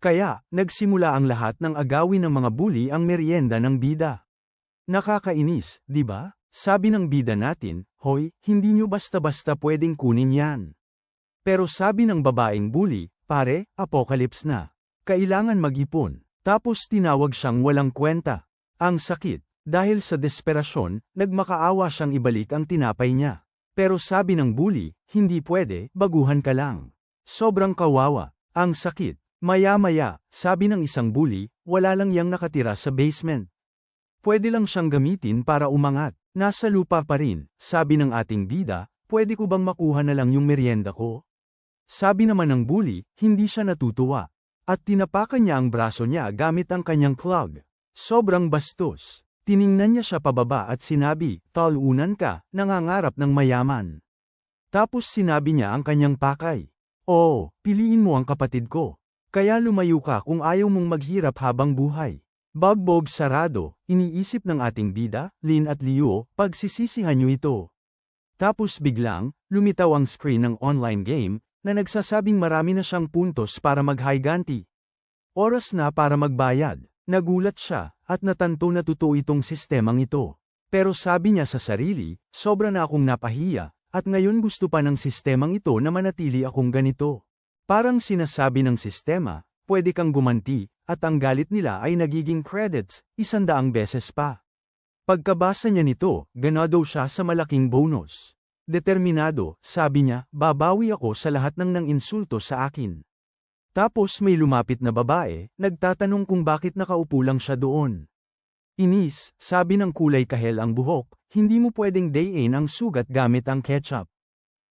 Kaya, nagsimula ang lahat ng agawin ng mga bully ang merienda ng bida. Nakakainis, di ba? Sabi ng bida natin, hoy, hindi nyo basta-basta pwedeng kunin yan. Pero sabi ng babaeng bully, pare, apocalypse na. Kailangan mag-ipon. Tapos tinawag siyang walang kwenta. Ang sakit. Dahil sa desperasyon, nagmakaawa siyang ibalik ang tinapay niya. Pero sabi ng bully, hindi pwede, baguhan ka lang. Sobrang kawawa. Ang sakit. Maya-maya, sabi ng isang bully, wala lang yang nakatira sa basement. Pwede lang siyang gamitin para umangat. Nasa lupa pa rin, sabi ng ating bida, pwede ko bang makuha na lang yung merienda ko? Sabi naman ng bully, hindi siya natutuwa. At tinapakan niya ang braso niya gamit ang kanyang clog. Sobrang bastos. Tiningnan niya siya pababa at sinabi, talunan ka, nangangarap ng mayaman. Tapos sinabi niya ang kanyang pakay. Oo, piliin mo ang kapatid ko. Kaya lumayo ka kung ayaw mong maghirap habang buhay. Bagbog sarado, iniisip ng ating bida, Lin at Liu, pagsisisihan niyo ito. Tapos biglang, lumitaw ang screen ng online game, na nagsasabing marami na siyang puntos para mag-higanti. Oras na para magbayad. Nagulat siya, at natanto na totoo itong sistemang ito. Pero sabi niya sa sarili, sobra na akong napahiya, at ngayon gusto pa ng sistemang ito na manatili akong ganito. Parang sinasabi ng sistema, pwede kang gumanti, at ang galit nila ay nagiging credits, 100 beses pa. Pagkabasa niya nito, ganado siya sa malaking bonus. Determinado, sabi niya, babawi ako sa lahat ng nang-insulto sa akin. Tapos may lumapit na babae, nagtatanong kung bakit nakaupo lang siya doon. Inis, sabi ng kulay kahel ang buhok, hindi mo pwedeng dayin ang sugat gamit ang ketchup.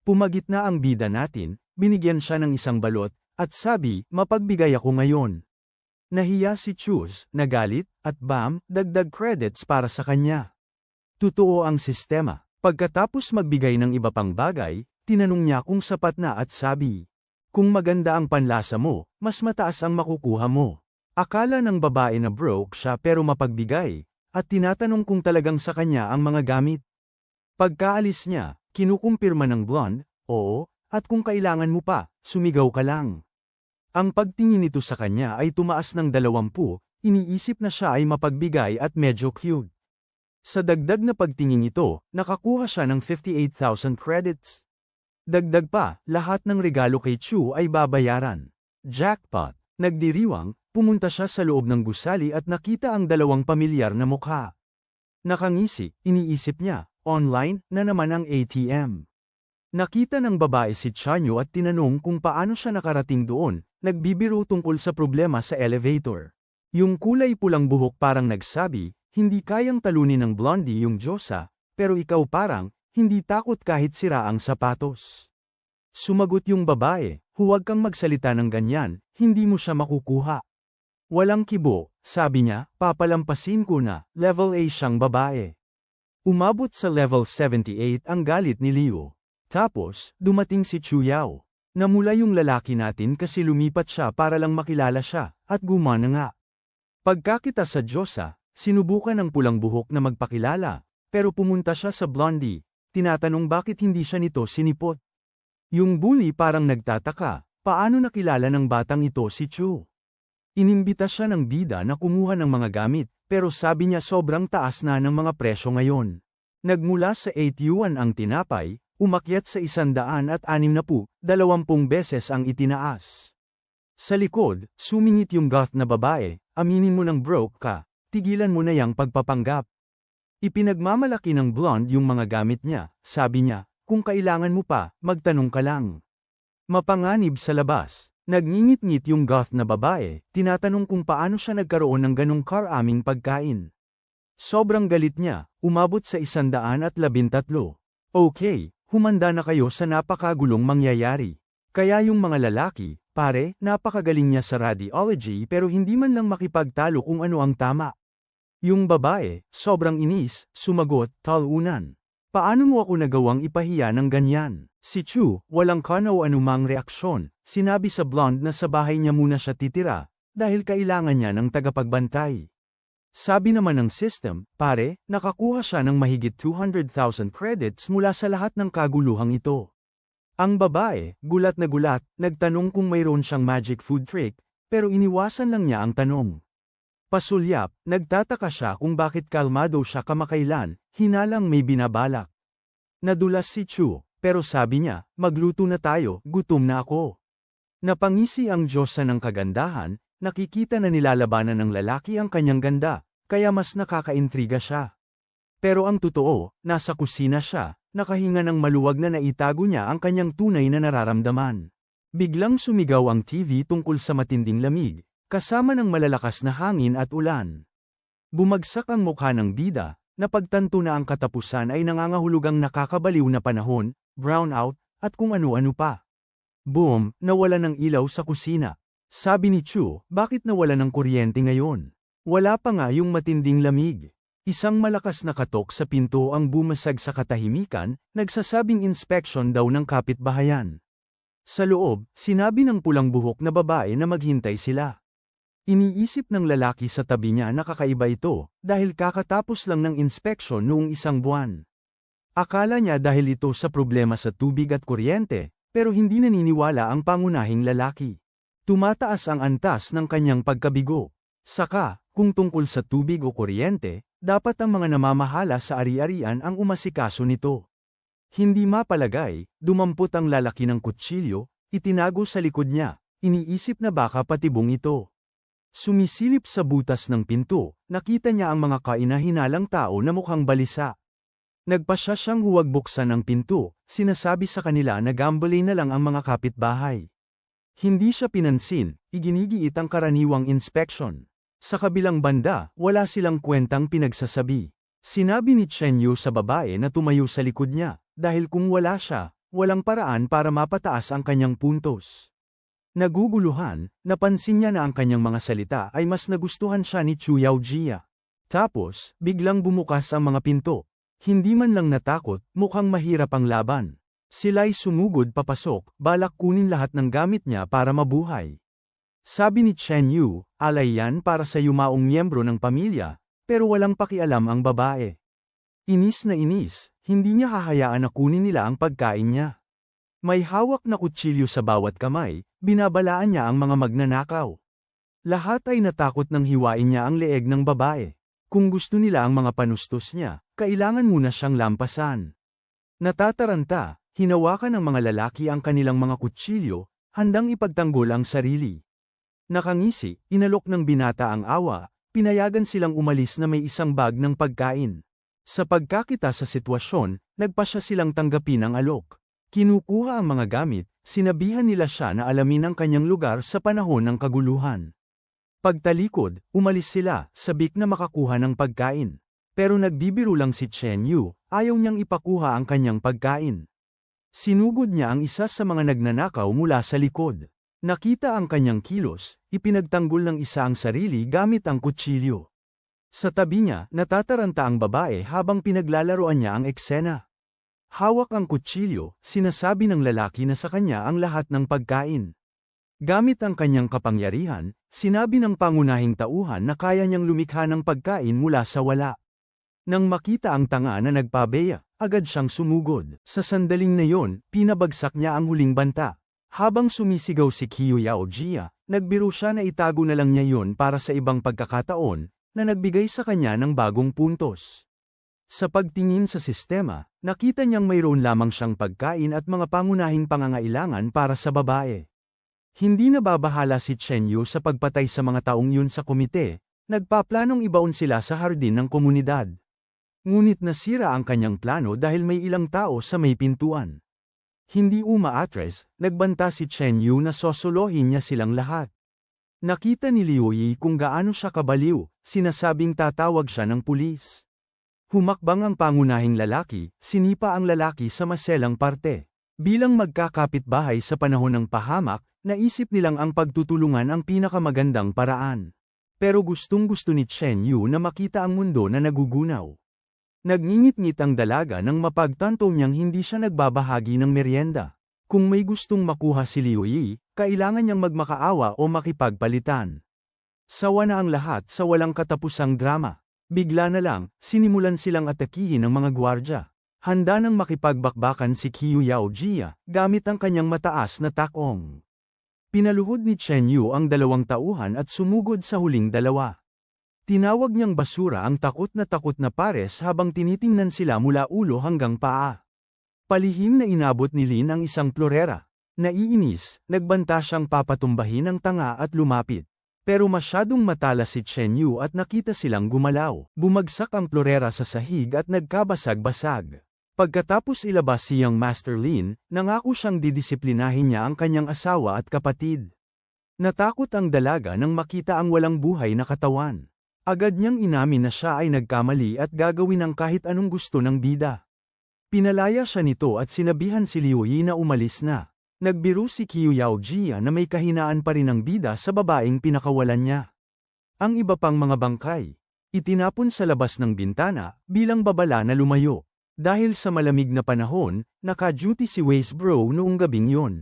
Pumagit na ang bida natin, binigyan siya ng isang balot, at sabi, mapagbigay ako ngayon. Nahiya si Chus, nagalit, at bam, dagdag credits para sa kanya. Totoo ang sistema. Pagkatapos magbigay ng iba pang bagay, tinanong niya kung sapat na at sabi, kung maganda ang panlasa mo, mas mataas ang makukuha mo. Akala ng babae na broke siya pero mapagbigay, at tinatanong kung talagang sa kanya ang mga gamit. Pagkaalis niya, kinukumpirma ng blonde, oo, at kung kailangan mo pa, sumigaw ka lang. Ang pagtingin nito sa kanya ay tumaas ng 20, iniisip na siya ay mapagbigay at medyo cute. Sa dagdag na pagtingin ito, nakakuha siya ng 58,000 credits. Dagdag pa, lahat ng regalo kay Chu ay babayaran. Jackpot! Nagdiriwang, pumunta siya sa loob ng gusali at nakita ang 2 pamilyar na mukha. Nakangisi, iniisip niya, online na naman ang ATM. Nakita ng babae si Chanyo at tinanong kung paano siya nakarating doon, nagbibiro tungkol sa problema sa elevator. Yung kulay pulang buhok parang nagsabi, hindi kayang talunin ng blondie yung Diyosa, pero ikaw parang, hindi takot kahit sira ang sapatos. Sumagot yung babae, huwag kang magsalita ng ganyan, hindi mo siya makukuha. Walang kibo, sabi niya, papalampasin ko na, level A siyang babae. Umabot sa level 78 ang galit ni Leo. Tapos, dumating si Chu Yao. Namula yung lalaki natin kasi lumipat siya para lang makilala siya, at gumana nga. Pagkakita sa Diyosa, sinubukan ng pulang buhok na magpakilala, pero pumunta siya sa blondie, tinatanong bakit hindi siya nito sinipot. Yung bully parang nagtataka, paano nakilala ng batang ito si Chu? Inimbita siya ng bida na kumuha ng mga gamit, pero sabi niya sobrang taas na ng mga presyo ngayon. Nagmula sa 8 yuan ang tinapay, umakyat sa 160, 20 beses ang itinaas. Sa likod, sumingit yung goth na babae, aminin mo nang broke ka, tigilan mo na yang pagpapanggap. Ipinagmamalaki ng blonde yung mga gamit niya, sabi niya, kung kailangan mo pa, magtanong ka lang. Mapanganib sa labas, nagngingit-ngit yung goth na babae, tinatanong kung paano siya nagkaroon ng ganong karaming pagkain. Sobrang galit niya, umabot sa 113. Okay. Humanda na kayo sa napakagulong mangyayari. Kaya yung mga lalaki, pare, napakagaling niya sa radiology pero hindi man lang makipagtalo kung ano ang tama. Yung babae, sobrang inis, sumagot, talunan. Paano mo ako nagawang ipahiya ng ganyan? Si Chu, walang kana o anumang reaksyon, sinabi sa blonde na sa bahay niya muna siya titira, dahil kailangan niya ng tagapagbantay. Sabi naman ng system, pare, nakakuha siya ng mahigit 200,000 credits mula sa lahat ng kaguluhang ito. Ang babae, gulat na gulat, nagtanong kung mayroon siyang magic food trick, pero iniwasan lang niya ang tanong. Pasulyap, nagtataka siya kung bakit kalmado siya kamakailan, hinalang may binabalak. Nadulas si Chu, pero sabi niya, magluto na tayo, gutom na ako. Napangisi ang Diyosa ng kagandahan, nakikita na nilalabanan ng lalaki ang kanyang ganda, kaya mas nakakaintriga siya. Pero ang totoo, nasa kusina siya, nakahinga ng maluwag na naitago niya ang kanyang tunay na nararamdaman. Biglang sumigaw ang TV tungkol sa matinding lamig, kasama ng malalakas na hangin at ulan. Bumagsak ang mukha ng bida, napagtanto na ang katapusan ay nangangahulugang nakakabaliw na panahon, brownout, at kung ano-ano pa. Boom, nawala ng ilaw sa kusina. Sabi ni Chu, bakit nawala ng kuryente ngayon? Wala pa nga yung matinding lamig. Isang malakas na katok sa pinto ang bumasag sa katahimikan, nagsasabing inspection daw ng kapitbahayan. Sa loob, sinabi ng pulang buhok na babae na maghintay sila. Iniisip ng lalaki sa tabi niya na kakaiba ito, dahil kakatapos lang ng inspeksyon noong isang buwan. Akala niya dahil ito sa problema sa tubig at kuryente, pero hindi naniniwala ang pangunahing lalaki. Tumataas ang antas ng kanyang pagkabigo. Saka, kung tungkol sa tubig o kuryente, dapat ang mga namamahala sa ari-arian ang umasikaso nito. Hindi mapalagay, dumampot ang lalaki ng kutsilyo, itinago sa likod niya, iniisip na baka patibong ito. Sumisilip sa butas ng pinto, nakita niya ang mga kainahinalang tao na mukhang balisa. Nagpasya siyang huwag buksan ang pinto, sinasabi sa kanila na gambling na lang ang mga kapitbahay. Hindi siya pinansin, iginigiit ang karaniwang inspeksyon. Sa kabilang banda, wala silang kwentang pinagsasabi. Sinabi ni Chen Yu sa babae na tumayo sa likod niya, dahil kung wala siya, walang paraan para mapataas ang kanyang puntos. Naguguluhan, napansin niya na ang kanyang mga salita ay mas nagustuhan siya ni Chu Yaojia. Tapos, biglang bumukas ang mga pinto. Hindi man lang natakot, mukhang mahirap ang laban. Sila'y sumugod papasok, balak kunin lahat ng gamit niya para mabuhay. Sabi ni Chen Yu, alay yan para sa yumaong miyembro ng pamilya, pero walang pakialam ang babae. Inis na inis, hindi niya hahayaan na kunin nila ang pagkain niya. May hawak na kutsilyo sa bawat kamay, binabalaan niya ang mga magnanakaw. Lahat ay natakot nang hiwain niya ang leeg ng babae. Kung gusto nila ang mga panustos niya, kailangan muna siyang lampasan. Natataranta, hinawakan ng mga lalaki ang kanilang mga kutsilyo, handang ipagtanggol ang sarili. Nakangisi, inalok ng binata ang awa, pinayagan silang umalis na may isang bag ng pagkain. Sa pagkakita sa sitwasyon, nagpasya silang tanggapin ang alok. Kinukuha ang mga gamit, sinabihan nila siya na alamin ang kanyang lugar sa panahon ng kaguluhan. Pagtalikod, umalis sila, sabik na makakuha ng pagkain. Pero nagbibiro lang si Chen Yu, ayaw niyang ipakuha ang kanyang pagkain. Sinugod niya ang isa sa mga nagnanakaw mula sa likod. Nakita ang kanyang kilos, ipinagtanggol ng isa ang sarili gamit ang kutsilyo. Sa tabi niya, natataranta ang babae habang pinaglalaroan niya ang eksena. Hawak ang kutsilyo, sinasabi ng lalaki na sa kanya ang lahat ng pagkain. Gamit ang kanyang kapangyarihan, sinabi ng pangunahing tauhan na kaya niyang lumikha ng pagkain mula sa wala. Nang makita ang tanga na nagpabeya, agad siyang sumugod. Sa sandaling na yon, pinabagsak niya ang huling banta. Habang sumisigaw si Qiu Yaojia, nagbiro siya na itago na lang niya yon para sa ibang pagkakataon, na nagbigay sa kanya ng bagong puntos. Sa pagtingin sa sistema, nakita niyang mayroon lamang siyang pagkain at mga pangunahing pangangailangan para sa babae. Hindi nababahala si Chen Yu sa pagpatay sa mga taong yun sa komite, nagpaplanong ibaon sila sa hardin ng komunidad. Ngunit nasira ang kanyang plano dahil may ilang tao sa may pintuan. Hindi umaatres, nagbanta si Chen Yu na sosolohin niya silang lahat. Nakita ni Liu Yi kung gaano siya kabaliw, sinasabing tatawag siya ng pulis. Humakbang ang pangunahing lalaki, sinipa ang lalaki sa maselang parte. Bilang magkakapitbahay sa panahon ng pahamak, naisip nilang ang pagtutulungan ang pinakamagandang paraan. Pero gustong-gusto ni Chen Yu na makita ang mundo na nagugunaw. Nagngingit-ngit ang dalaga nang mapagtanto niyang hindi siya nagbabahagi ng merienda. Kung may gustong makuha si Liu Yi, kailangan niyang magmakaawa o makipagpalitan. Sawa na ang lahat sa walang katapusang drama. Bigla na lang, sinimulan silang atakihin ng mga gwardya. Handa nang makipagbakbakan si Qiu Yaojia, gamit ang kanyang mataas na takong. Pinaluhod ni Chen Yu ang dalawang tauhan at sumugod sa huling dalawa. Tinawag niyang basura ang takot na pares habang tinitingnan sila mula ulo hanggang paa. Palihim na inabot ni Lin ang isang plorera. Naiinis, nagbanta siyang papatumbahin ang tanga at lumapit. Pero masyadong matalas si Chen Yu at nakita silang gumalaw. Bumagsak ang plorera sa sahig at nagkabasag-basag. Pagkatapos ilabas si Young Master Lin, nangako siyang didisiplinahin niya ang kanyang asawa at kapatid. Natakot ang dalaga nang makita ang walang buhay na katawan. Agad niyang inamin na siya ay nagkamali at gagawin ang kahit anong gusto ng bida. Pinalaya siya nito at sinabihan si Liu Yi na umalis na. Nagbiro si Qiu Yaojia na may kahinaan pa rin ang bida sa babaeng pinakawalan niya. Ang iba pang mga bangkay, itinapon sa labas ng bintana, bilang babala na lumayo. Dahil sa malamig na panahon, naka-duty si Wei's bro noong gabing yon.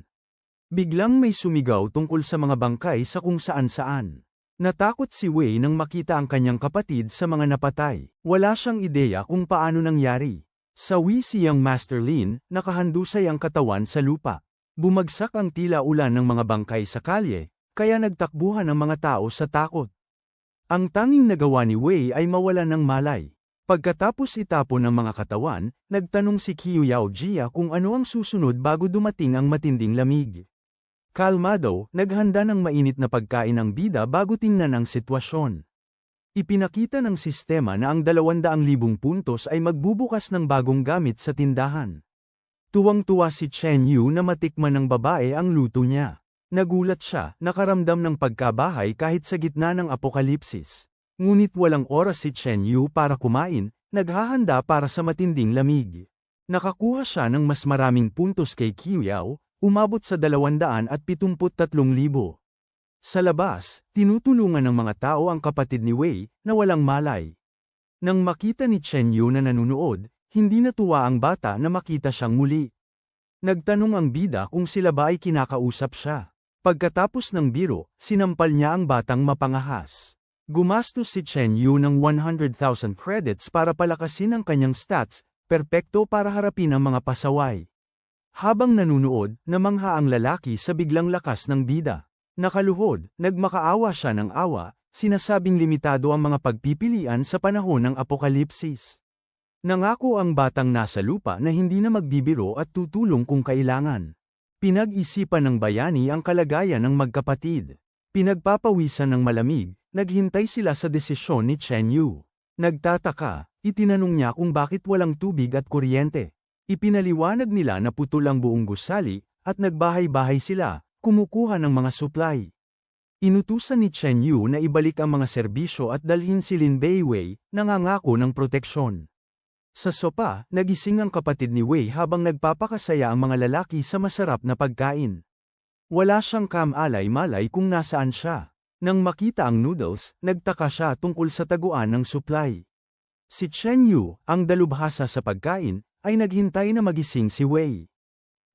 Biglang may sumigaw tungkol sa mga bangkay sa kung saan-saan. Natakot si Wei nang makita ang kanyang kapatid sa mga napatay. Wala siyang ideya kung paano nangyari. Sawi si Young Master Lin, nakahandusay ang katawan sa lupa. Bumagsak ang tila ulan ng mga bangkay sa kalye, kaya nagtakbuhan ang mga tao sa takot. Ang tanging nagawa ni Wei ay mawalan ng malay. Pagkatapos itapon ang mga katawan, nagtanong si Qiu Yaojia kung ano ang susunod bago dumating ang matinding lamig. Kalmado, naghanda ng mainit na pagkain ang bida bago tingnan ang sitwasyon. Ipinakita ng sistema na ang 200,000 puntos ay magbubukas ng bagong gamit sa tindahan. Tuwang-tuwa si Chen Yu na matikman ng babae ang luto niya. Nagulat siya, nakaramdam ng pagkabahay kahit sa gitna ng apokalipsis. Ngunit walang oras si Chen Yu para kumain, naghahanda para sa matinding lamig. Nakakuha siya ng mas maraming puntos kay Qiu Yao, umabot sa 273,000. Sa labas, tinutulungan ng mga tao ang kapatid ni Wei, na walang malay. Nang makita ni Chen Yu na nanunood, hindi natuwa ang bata na makita siyang muli. Nagtanong ang bida kung sila ba ay kinakausap siya. Pagkatapos ng biro, sinampal niya ang batang mapangahas. Gumastos si Chen Yu ng 100,000 credits para palakasin ang kanyang stats, perpekto para harapin ang mga pasaway. Habang nanunood, namangha ang lalaki sa biglang lakas ng bida. Nakaluhod, nagmakaawa siya ng awa, sinasabing limitado ang mga pagpipilian sa panahon ng apokalipsis. Nangako ang batang nasa lupa na hindi na magbibiro at tutulong kung kailangan. Pinag-isipan ng bayani ang kalagayan ng magkapatid. Pinagpapawisan ng malamig, naghintay sila sa desisyon ni Chen Yu. Nagtataka, itinanong niya kung bakit walang tubig at kuryente. Ipinaliwanag nila na putol ang buong gusali, at nagbahay-bahay sila, kumukuha ng mga supply. Inutusan ni Chen Yu na ibalik ang mga serbisyo at dalhin si Lin Beiwei, nangangako ng proteksyon. Sa sopa, nagising ang kapatid ni Wei habang nagpapakasaya ang mga lalaki sa masarap na pagkain. Wala siyang kam-alay-malay kung nasaan siya. Nang makita ang noodles, nagtaka siya tungkol sa taguan ng supply. Si Chen Yu, ang dalubhasa sa pagkain, ay naghintay na magising si Wei.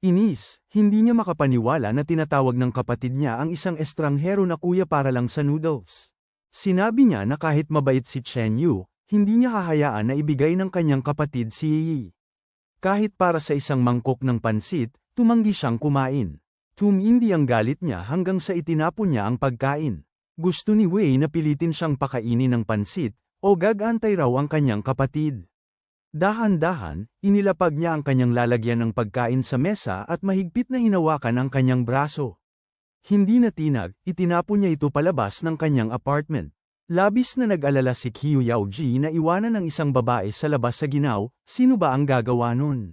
Inis, hindi niya makapaniwala na tinatawag ng kapatid niya ang isang estranghero na kuya para lang sa noodles. Sinabi niya na kahit mabait si Chen Yu, hindi niya hahayaan na ibigay ng kanyang kapatid si Yi. Kahit para sa isang mangkok ng pansit, tumanggi siyang kumain. Tumindi ang galit niya hanggang sa itinapon niya ang pagkain. Gusto ni Wei na pilitin siyang pakainin ng pansit, o gagantay raw ang kanyang kapatid. Dahan-dahan, inilapag niya ang kanyang lalagyan ng pagkain sa mesa at mahigpit na hinawakan ang kanyang braso. Hindi na tinag, itinapon niya ito palabas ng kanyang apartment. Labis na nag-alala si Qiu Yaoji na iwanan ng isang babae sa labas sa ginaw, sino ba ang gagawa nun?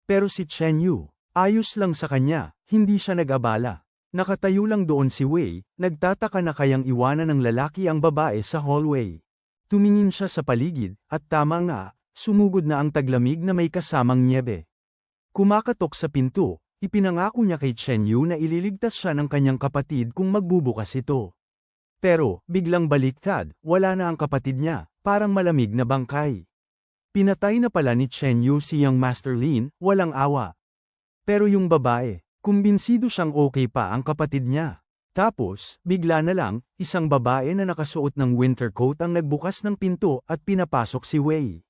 Pero si Chen Yu, ayos lang sa kanya, hindi siya nag-abala. Nakatayo lang doon si Wei, nagtataka na kayang iwanan ng lalaki ang babae sa hallway. Tumingin siya sa paligid, at tama nga, sumugod na ang taglamig na may kasamang nyebe. Kumakatok sa pinto, ipinangako niya kay Chen Yu na ililigtas siya ng kanyang kapatid kung magbubukas ito. Pero, biglang baliktad, wala na ang kapatid niya, parang malamig na bangkay. Pinatay na pala ni Chen Yu si Young Master Lin, walang awa. Pero yung babae, kumbinsido siyang okay pa ang kapatid niya. Tapos, bigla na lang, isang babae na nakasuot ng winter coat ang nagbukas ng pinto at pinapasok si Wei.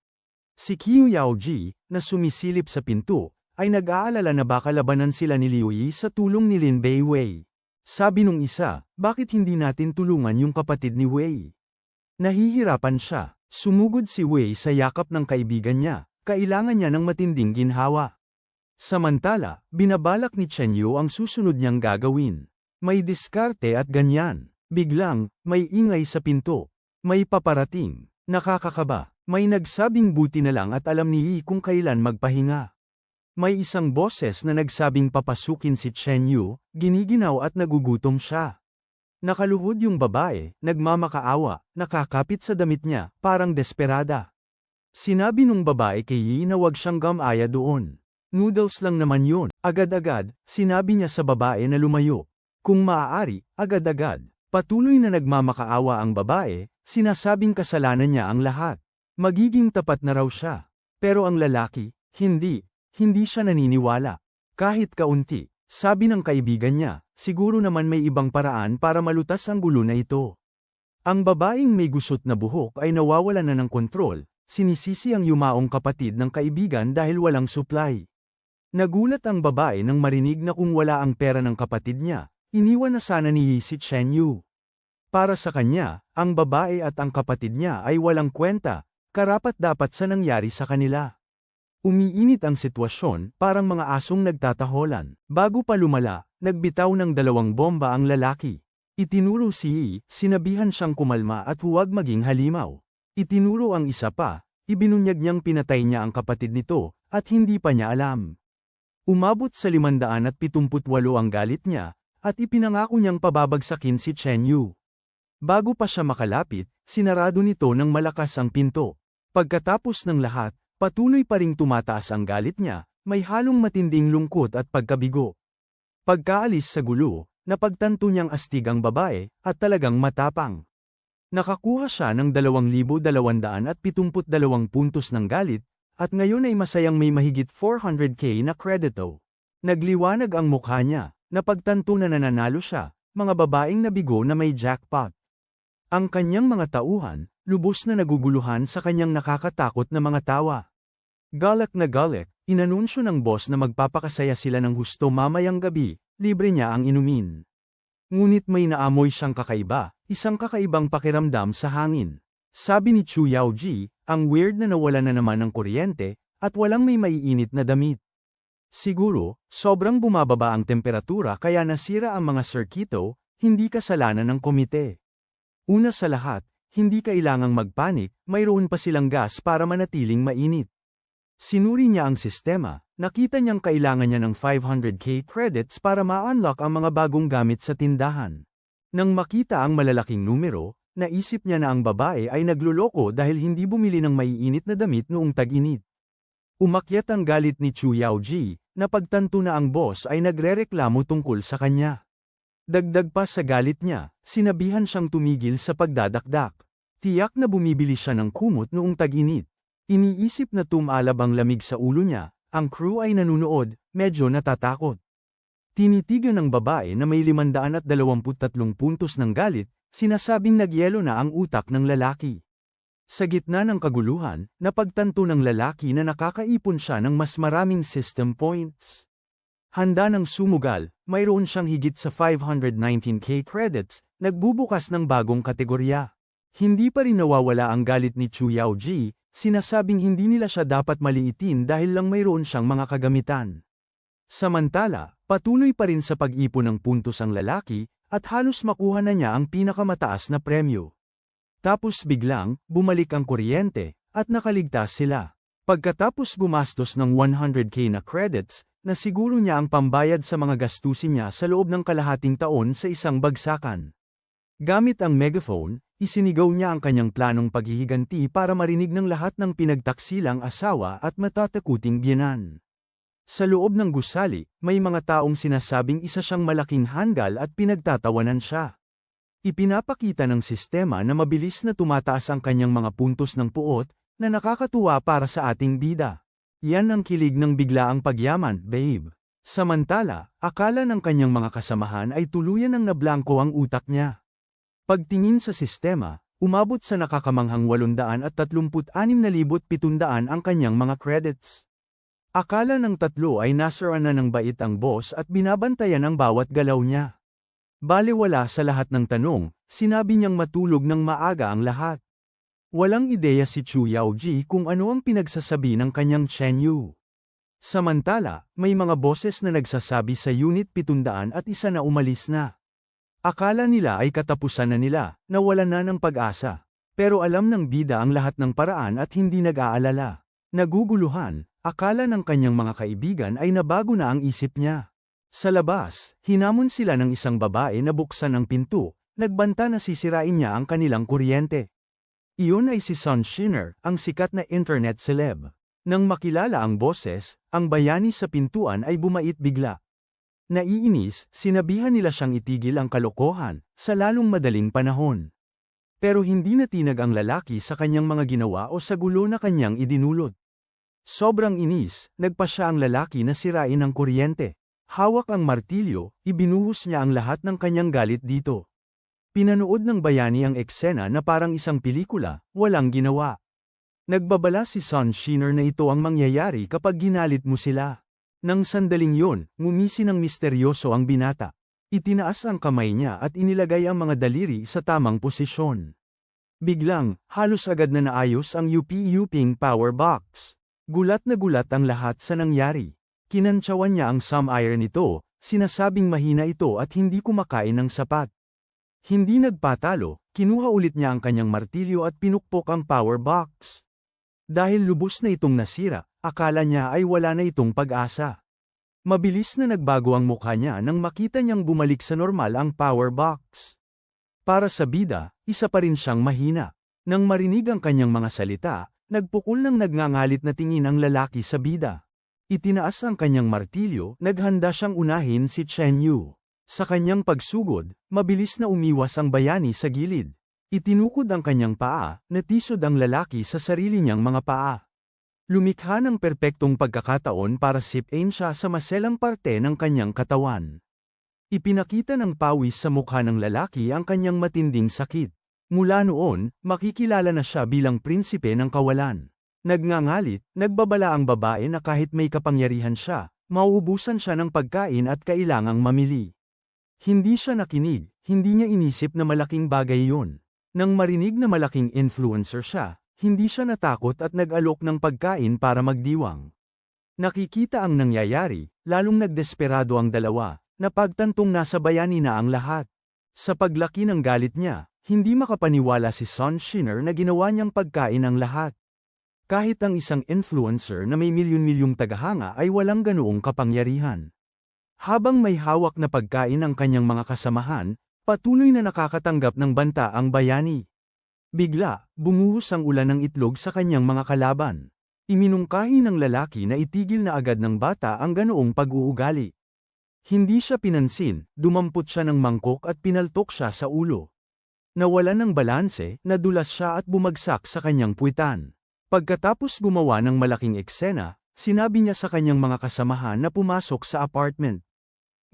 Si Qiu Yaoji, na sumisilip sa pinto, ay nag-aalala na baka labanan sila ni Liu Yi sa tulong ni Lin Beiwei. Sabi nung isa, bakit hindi natin tulungan yung kapatid ni Wei? Nahihirapan siya. Sumugod si Wei sa yakap ng kaibigan niya, kailangan niya ng matinding ginhawa. Samantala, binabalak ni Chen Yu ang susunod niyang gagawin. May diskarte at ganyan. Biglang, may ingay sa pinto. May paparating. Nakakakaba. May nagsabing buti na lang at alam ni Yi kung kailan magpahinga. May isang boses na nagsabing papasukin si Chen Yu, giniginaw at nagugutom siya. Nakaluhod yung babae, nagmamakaawa, nakakapit sa damit niya, parang desperada. Sinabi nung babae kay Yi na wag siyang gamaya doon. Noodles lang naman yun. Agad-agad, sinabi niya sa babae na lumayo. Kung maaari, agad-agad. Patuloy na nagmamakaawa ang babae, sinasabing kasalanan niya ang lahat. Magiging tapat na raw siya. Pero ang lalaki, hindi siya naniniwala. Kahit kaunti. Sabi ng kaibigan niya, siguro naman may ibang paraan para malutas ang gulo na ito. Ang babaeng may gusot na buhok ay nawawalan na ng kontrol, sinisisi ang yumaong kapatid ng kaibigan dahil walang supply. Nagulat ang babae nang marinig na kung wala ang pera ng kapatid niya, iniwan na sana ni si Chen Yu. Para sa kanya, ang babae at ang kapatid niya ay walang kwenta, karapat-dapat sa nangyari sa kanila. Umiinit ang sitwasyon, parang mga asong nagtataholan. Bago pa lumala, nagbitaw ng 2 bomba ang lalaki. Itinuro si Yi, sinabihan siyang kumalma at huwag maging halimaw. Itinuro ang isa pa, ibinunyag niyang pinatay niya ang kapatid nito, at hindi pa niya alam. Umabot sa 578 ang galit niya, at ipinangako niyang pababagsakin si Chen Yu. Bago pa siya makalapit, sinarado nito ng malakas ang pinto. Pagkatapos ng lahat, patuloy pa ring tumataas ang galit niya, may halong matinding lungkot at pagkabigo. Pagkaalis sa gulo, napagtanto niyang astig ang babae, at talagang matapang. Nakakuha siya ng 2,272 puntos ng galit, at ngayon ay masayang may mahigit 400k na kredito. Nagliwanag ang mukha niya, napagtanto na nananalo siya, mga babaeng nabigo na may jackpot. Ang kanyang mga tauhan, lubos na naguguluhan sa kanyang nakakatakot na mga tawa. Galak na galak, inanunsyo ng boss na magpapakasaya sila ng husto mamayang gabi, libre niya ang inumin. Ngunit may naamoy siyang kakaiba, isang kakaibang pakiramdam sa hangin. Sabi ni Chu Yaoji, ang weird na nawala na naman ng kuryente, at walang may maiinit na damit. Siguro, sobrang bumababa ang temperatura kaya nasira ang mga sirkito, hindi kasalanan ng komite. Una sa lahat, hindi kailangang magpanik, mayroon pa silang gas para manatiling mainit. Sinuri niya ang sistema, nakita niyang kailangan niya ng 500k credits para ma-unlock ang mga bagong gamit sa tindahan. Nang makita ang malalaking numero, naisip niya na ang babae ay nagluloko dahil hindi bumili ng maiinit na damit noong tag-init. Umakyat ang galit ni Chu Yaoji, napagtanto na ang boss ay nagrereklamo tungkol sa kanya. Dagdag pa sa galit niya, sinabihan siyang tumigil sa pagdadakdak. Tiyak na bumibili siya ng kumot noong tag-init. Iniisip na tumalab ang lamig sa ulo niya, ang crew ay nanunood, medyo natatakot. Tinitigan ng babae na may 523 puntos ng galit, sinasabing nagyelo na ang utak ng lalaki. Sa gitna ng kaguluhan, napagtanto ng lalaki na nakakaipon siya ng mas maraming system points. Handa ng sumugal, mayroon siyang higit sa 519k credits, nagbubukas ng bagong kategorya. Hindi pa rin nawawala ang galit ni Chu Yaoji, sinasabing hindi nila siya dapat maliitin dahil lang mayroon siyang mga kagamitan. Samantala, patuloy pa rin sa pag-ipon ng puntos ang lalaki, at halos makuha na niya ang pinakamataas na premyo. Tapos biglang, bumalik ang kuryente, at nakaligtas sila. Pagkatapos gumastos ng 100k na credits, nasiguro niya ang pambayad sa mga gastusin niya sa loob ng kalahating taon sa isang bagsakan. Gamit ang megaphone, isinigaw niya ang kanyang planong paghihiganti para marinig ng lahat ng pinagtaksilang asawa at matatakuting biyenan. Sa loob ng gusali, may mga taong sinasabing isa siyang malaking hanggal at pinagtatawanan siya. Ipinapakita ng sistema na mabilis na tumataas ang kanyang mga puntos ng puot, na nakakatuwa para sa ating bida. Yan ang kilig ng biglaang pagyaman, babe. Samantala, akala ng kanyang mga kasamahan ay tuluyan ng nablangko ang utak niya. Pagtingin sa sistema, umabot sa nakakamanghang 836,700 ang kanyang mga credits. Akala ng tatlo ay nasaraan na ng bait ang boss at binabantayan ang bawat galaw niya. Balewala sa lahat ng tanong, sinabi niyang matulog ng maaga ang lahat. Walang ideya si Chu Yaoji kung ano ang pinagsasabi ng kanyang Chen Yu. Samantala, may mga boses na nagsasabi sa Unit 701 na umalis na. Akala nila ay katapusan na nila, nawalan na ng pag-asa. Pero alam ng bida ang lahat ng paraan at hindi nag-aalala. Naguguluhan, akala ng kanyang mga kaibigan ay nabago na ang isip niya. Sa labas, hinamon sila ng isang babae na buksan ang pinto, nagbanta na sisirain niya ang kanilang kuryente. Iyon ay si Sun Shiner, ang sikat na internet celeb. Nang makilala ang boses, ang bayani sa pintuan ay bumait bigla. Naiinis, sinabihan nila siyang itigil ang kalokohan, sa lalong madaling panahon. Pero hindi natinag ang lalaki sa kanyang mga ginawa o sa gulo na kanyang idinulot. Sobrang inis, nagpa siya ang lalaki na sirain ang kuryente. Hawak ang martilyo, ibinuhos niya ang lahat ng kanyang galit dito. Pinanood ng bayani ang eksena na parang isang pelikula, walang ginawa. Nagbabala si Sun Shiner na ito ang mangyayari kapag ginalit mo sila. Nang sandaling yon, ngumisi ng misteryoso ang binata. Itinaas ang kamay niya at inilagay ang mga daliri sa tamang posisyon. Biglang, halos agad na naayos ang UP-Uping power box. Gulat na gulat ang lahat sa nangyari. Kinantsawan niya ang some-iron nito, sinasabing mahina ito at hindi kumakain ng sapat. Hindi nagpatalo, kinuha ulit niya ang kanyang martilyo at pinukpok ang power box. Dahil lubos na itong nasira, akala niya ay wala na itong pag-asa. Mabilis na nagbago ang mukha niya nang makita niyang bumalik sa normal ang power box. Para sa bida, isa pa rin siyang mahina. Nang marinig ang kanyang mga salita, nagpukol ng nagngangalit na tingin ang lalaki sa bida. Itinaas ang kanyang martilyo, naghanda siyang unahin si Chen Yu. Sa kanyang pagsugod, mabilis na umiwas ang bayani sa gilid. Itinukod ang kanyang paa, natisod ang lalaki sa sarili niyang mga paa. Lumikha ng perpektong pagkakataon para sipain siya sa maselang parte ng kanyang katawan. Ipinakita ng pawis sa mukha ng lalaki ang kanyang matinding sakit. Mula noon, makikilala na siya bilang prinsipe ng kawalan. Nagngangalit, nagbabala ang babae na kahit may kapangyarihan siya, mauubusan siya ng pagkain at kailangang mamili. Hindi siya nakinig, hindi niya inisip na malaking bagay yun. Nang marinig na malaking influencer siya, hindi siya natakot at nag-alok ng pagkain para magdiwang. Nakikita ang nangyayari, lalong nagdesperado ang dalawa, na pagtantong nasa bayani na ang lahat. Sa paglaki ng galit niya, hindi makapaniwala si Sun Shiner na ginawa niyang pagkain ang lahat. Kahit ang isang influencer na may milyon-milyong tagahanga ay walang ganoong kapangyarihan. Habang may hawak na pagkain ang kanyang mga kasamahan, patuloy na nakakatanggap ng banta ang bayani. Bigla, bumuhos ang ulan ng itlog sa kanyang mga kalaban. Iminungkahi ng lalaki na itigil na agad ng bata ang ganoong pag-uugali. Hindi siya pinansin, dumampot siya ng mangkok at pinaltok siya sa ulo. Nawalan ng balanse, nadulas siya at bumagsak sa kanyang puwitan. Pagkatapos gumawa ng malaking eksena, sinabi niya sa kanyang mga kasamahan na pumasok sa apartment.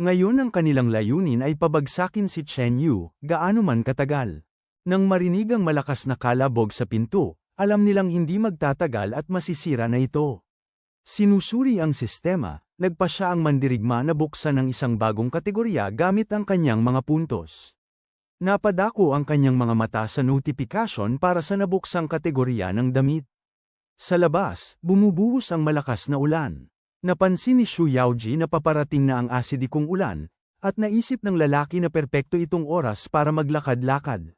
Ngayon ang kanilang layunin ay pabagsakin si Chen Yu, gaano man katagal. Nang marinig ang malakas na kalabog sa pinto, alam nilang hindi magtatagal at masisira na ito. Sinusuri ang sistema, nagpa siya ang mandirigma na buksan ng isang bagong kategorya gamit ang kanyang mga puntos. Napadako ang kanyang mga mata sa notification para sa nabuksang kategorya ng damit. Sa labas, bumubuhos ang malakas na ulan. Napansin ni Xu Yaoji na paparating na ang asidikong ulan, at naisip ng lalaki na perpekto itong oras para maglakad-lakad.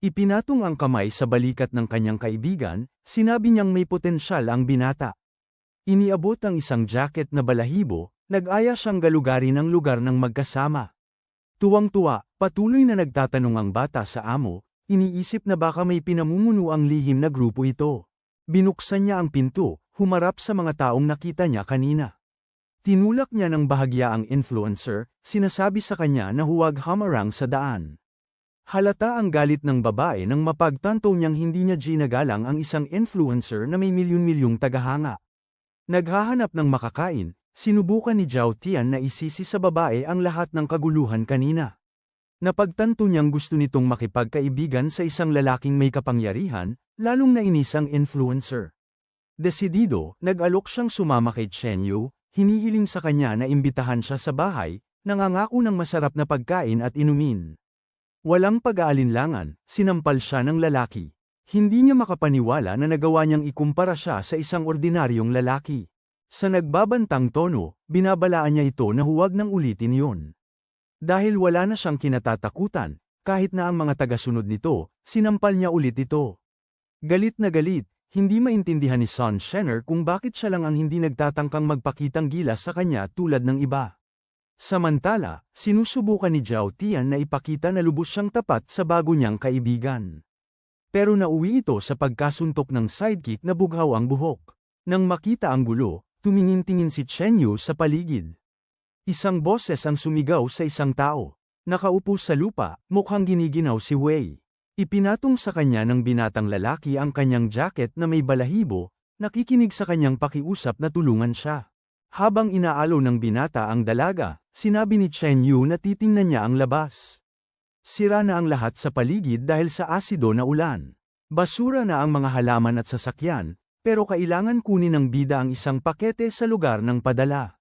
Ipinatong ang kamay sa balikat ng kanyang kaibigan, sinabi niyang may potensyal ang binata. Iniabot ang isang jacket na balahibo, nag-aya siyang galugarin ang lugar ng magkasama. Tuwang-tuwa, patuloy na nagtatanong ang bata sa amo, iniisip na baka may pinamumuno ang lihim na grupo ito. Binuksan niya ang pinto, humarap sa mga taong nakita niya kanina. Tinulak niya ng bahagya ang influencer, sinasabi sa kanya na huwag hamarang sa daan. Halata ang galit ng babae nang mapagtanto niyang hindi niya ginagalang ang isang influencer na may milyon-milyong tagahanga. Naghahanap ng makakain, sinubukan ni Zhao Tian na isisi sa babae ang lahat ng kaguluhan kanina. Napagtanto niyang gusto nitong makipagkaibigan sa isang lalaking may kapangyarihan, lalong nainis ang influencer. Desidido, nag-alok siyang sumama kay Chen Yu, hinihiling sa kanya na imbitahan siya sa bahay, Nangangako ng masarap na pagkain at inumin. Walang pag-aalinlangan, sinampal siya ng lalaki. Hindi niya makapaniwala na nagawa niyang ikumpara siya sa isang ordinaryong lalaki. Sa nagbabantang tono, binabalaan niya ito na huwag nang ulitin yun. Dahil wala na siyang kinatatakutan, kahit na ang mga tagasunod nito, sinampal niya ulit ito. Galit na galit, hindi maintindihan ni Son Shenner kung bakit siya lang ang hindi nagtatangkang magpakitang gilas sa kanya tulad ng iba. Samantala, sinusubukan ni Zhao Tian na ipakita na lubos siyang tapat sa bago niyang kaibigan. Pero nauwi ito sa pagkasuntok ng sidekick na bughaw ang buhok. Nang makita ang gulo, tumingin-tingin si Chen Yu sa paligid. Isang boses ang sumigaw sa isang tao. Nakaupo sa lupa, mukhang giniginaw si Wei. Ipinatong sa kanya ng binatang lalaki ang kanyang jacket na may balahibo, nakikinig sa kanyang pakiusap na tulungan siya. Habang inaalo ng binata ang dalaga, sinabi ni Chen Yu na titingnan niya ang labas. Sira na ang lahat sa paligid dahil sa asido na ulan. Basura na ang mga halaman at sasakyan, pero kailangan kunin ng bida ang isang pakete sa lugar ng padala.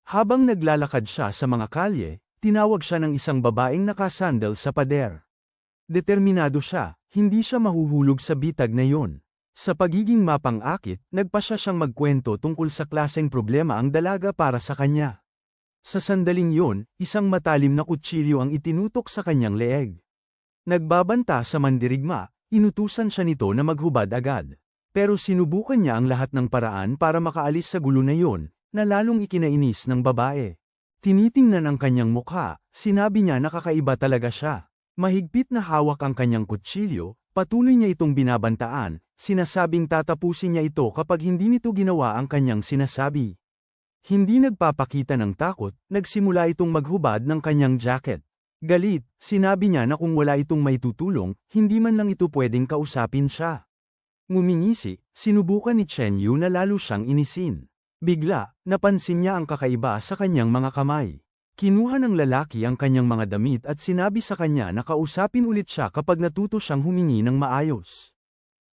Habang naglalakad siya sa mga kalye, tinawag siya ng isang babaeng nakasandal sa pader. Determinado siya, hindi siya mahuhulog sa bitag na yon. Sa pagiging mapang-akit, nagpasya siyang magkwento tungkol sa klaseng problema ang dalaga para sa kanya. Sa sandaling yon, isang matalim na kutsilyo ang itinutok sa kanyang leeg. Nagbabanta sa mandirigma, inutusan siya nito na maghubad agad. Pero sinubukan niya ang lahat ng paraan para makaalis sa gulo na yon, na lalong ikinainis ng babae. Tinitingnan ang kanyang mukha, sinabi niya na kakaiba talaga siya. Mahigpit na hawak ang kanyang kutsilyo, patuloy niya itong binabantaan, sinasabing tatapusin niya ito kapag hindi nito ginawa ang kanyang sinasabi. Hindi nagpapakita ng takot, nagsimula itong maghubad ng kanyang jacket. Galit, sinabi niya na kung wala itong maitutulong, hindi man lang ito pwedeng kausapin siya. Ngumingisi, sinubukan ni Chen Yu na lalo siyang inisin. Bigla, napansin niya ang kakaiba sa kanyang mga kamay. Kinuha ng lalaki ang kanyang mga damit at sinabi sa kanya na kausapin ulit siya kapag natuto siyang humingi ng maayos.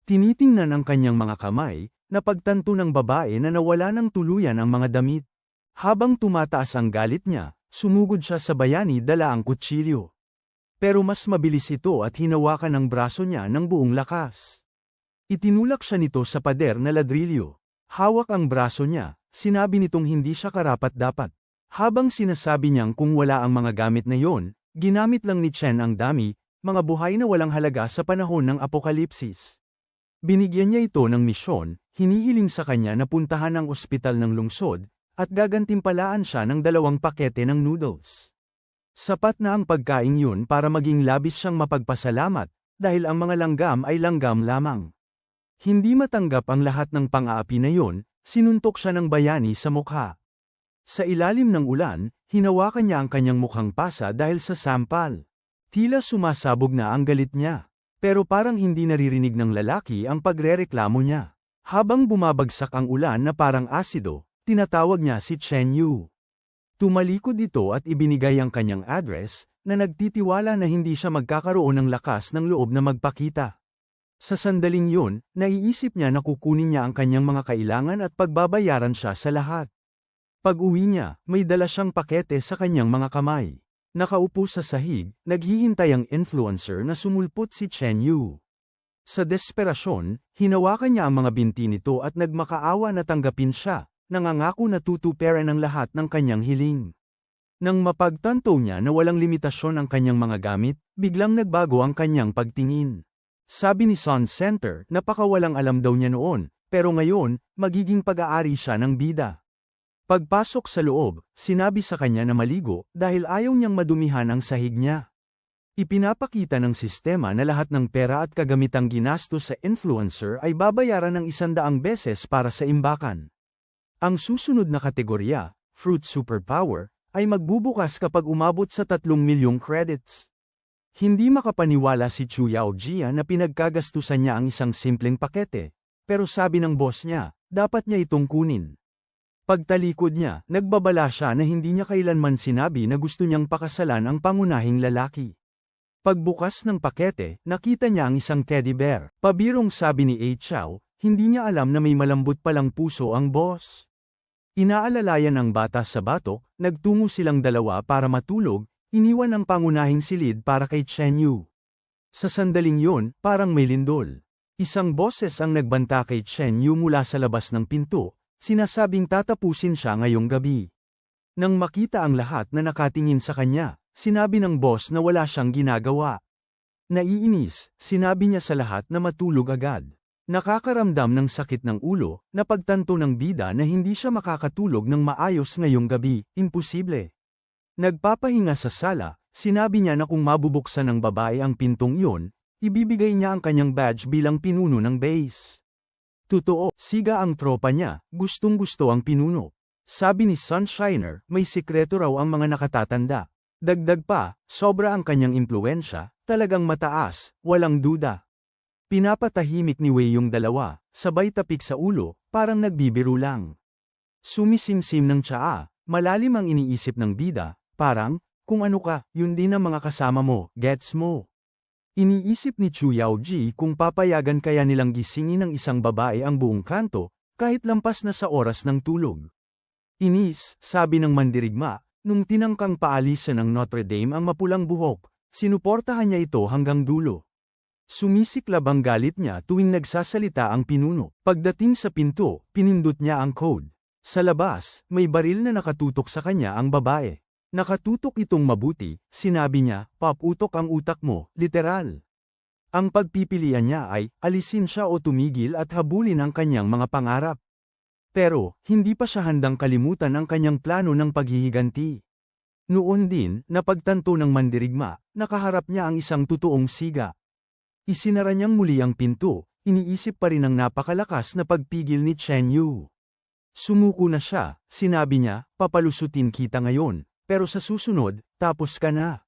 Tinitingnan ang kanyang mga kamay, napagtanto ng babae na nawala ng tuluyan ang mga damit. Habang tumataas ang galit niya, sumugod siya sa bayani dala ang kutsilyo. Pero mas mabilis ito at hinawakan ang braso niya ng buong lakas. Itinulak siya nito sa pader na ladrilyo. Hawak ang braso niya, sinabi nitong hindi siya karapat-dapat. Habang sinasabi niyang kung wala ang mga gamit na yon, ginamit lang ni Chen ang dami, mga buhay na walang halaga sa panahon ng apokalipsis. Binigyan niya ito ng misyon, hinihiling sa kanya na puntahan ang ospital ng lungsod, at gagantimpalaan siya ng 2 pakete ng noodles. Sapat na ang pagkain yun para maging labis siyang mapagpasalamat, dahil ang mga langgam ay langgam lamang. Hindi matanggap ang lahat ng pang-aapi na yon, sinuntok siya ng bayani sa mukha. Sa ilalim ng ulan, hinawakan niya ang kanyang mukhang pasa dahil sa sampal. Tila sumasabog na ang galit niya. Pero parang hindi naririnig ng lalaki ang pagrereklamo niya. Habang bumabagsak ang ulan na parang asido, tinatawag niya si Chen Yu. Tumalikod ito at ibinigay ang kanyang address, na nagtitiwala na hindi siya magkakaroon ng lakas ng loob na magpakita. Sa sandaling yun, naiisip niya na kukunin niya ang kanyang mga kailangan at pagbabayaran siya sa lahat. Pag-uwi niya, may dala siyang pakete sa kanyang mga kamay. Nakaupo sa sahig, naghihintay ang influencer na sumulpot si Chen Yu. Sa desperasyon, hinawakan niya ang mga binti nito at nagmakaawa na tanggapin siya, nangangako na tutuparan ang lahat ng kanyang hiling. Nang mapagtanto niya na walang limitasyon ang kanyang mga gamit, biglang nagbago ang kanyang pagtingin. Sabi ni Sun Center, napakawalang alam daw niya noon, pero ngayon, magiging pag-aari siya ng bida. Pagpasok sa loob, sinabi sa kanya na maligo dahil ayaw niyang madumihan ang sahig niya. Ipinapakita ng sistema na lahat ng pera at kagamitang ginastos sa influencer ay babayaran ng 100 beses para sa imbakan. Ang susunod na kategorya, Fruit Superpower, ay magbubukas kapag umabot sa 3 milyong credits. Hindi makapaniwala si Chu Yaojia na pinagkagastusan niya ang isang simpleng pakete, pero sabi ng boss niya, dapat niya itong kunin. Pagtalikod niya, nagbabala siya na hindi niya kailanman sinabi na gusto niyang pakasalan ang pangunahing lalaki. Pagbukas ng pakete, nakita niya ang isang teddy bear. Pabirong sabi ni A. Chow, hindi niya alam na may malambot palang puso ang boss. Inaalalayan ng bata sa batok, nagtungo silang dalawa para matulog, iniwan ang pangunahing silid para kay Chen Yu. Sa sandaling yon, parang may lindol. Isang boses ang nagbanta kay Chen Yu mula sa labas ng pinto, sinasabing tatapusin siya ngayong gabi. Nang makita ang lahat na nakatingin sa kanya, sinabi ng boss na wala siyang ginagawa. Naiinis, sinabi niya sa lahat na matulog agad. Nakakaramdam ng sakit ng ulo, napagtanto ng bida na hindi siya makakatulog ng maayos ngayong gabi, imposible. Nagpapahinga sa sala, sinabi niya na kung mabubuksan ng babae ang pintong iyon, ibibigay niya ang kanyang badge bilang pinuno ng base. Totoo, siga ang tropa niya, gustong-gusto ang pinuno. Sabi ni Sunshiner, may sikreto raw ang mga nakatatanda. Dagdag pa, sobra ang kanyang impluwensya, talagang mataas, walang duda. Pinapatahimik ni Wei yung dalawa, sabay tapik sa ulo, parang nagbibiro lang. Sumisimsim ng tsaa, malalim ang iniisip ng bida, parang, kung ano ka, yun din ang mga kasama mo, gets mo. Iniisip ni Chu Yaoji kung papayagan kaya nilang gisingin ng isang babae ang buong kanto, kahit lampas na sa oras ng tulog. Inis, sabi ng mandirigma, nung tinangkang paalisan ng Notre Dame ang mapulang buhok, sinuportahan niya ito hanggang dulo. Sumisiklab ang galit niya tuwing nagsasalita ang pinuno. Pagdating sa pinto, pinindot niya ang code. Sa labas, may baril na nakatutok sa kanya ang babae. Nakatutok itong mabuti, sinabi niya, paputok ang utak mo, literal. Ang pagpipilian niya ay, alisin siya o tumigil at habulin ang kanyang mga pangarap. Pero, hindi pa siya handang kalimutan ang kanyang plano ng paghihiganti. Noon din, napagtanto ng mandirigma, nakaharap niya ang isang totoong siga. Isinara niyang muli ang pinto, iniisip pa rin ang napakalakas na pagpigil ni Chen Yu. Sumuko na siya, sinabi niya, papalusutin kita ngayon, pero sa susunod, tapos ka na.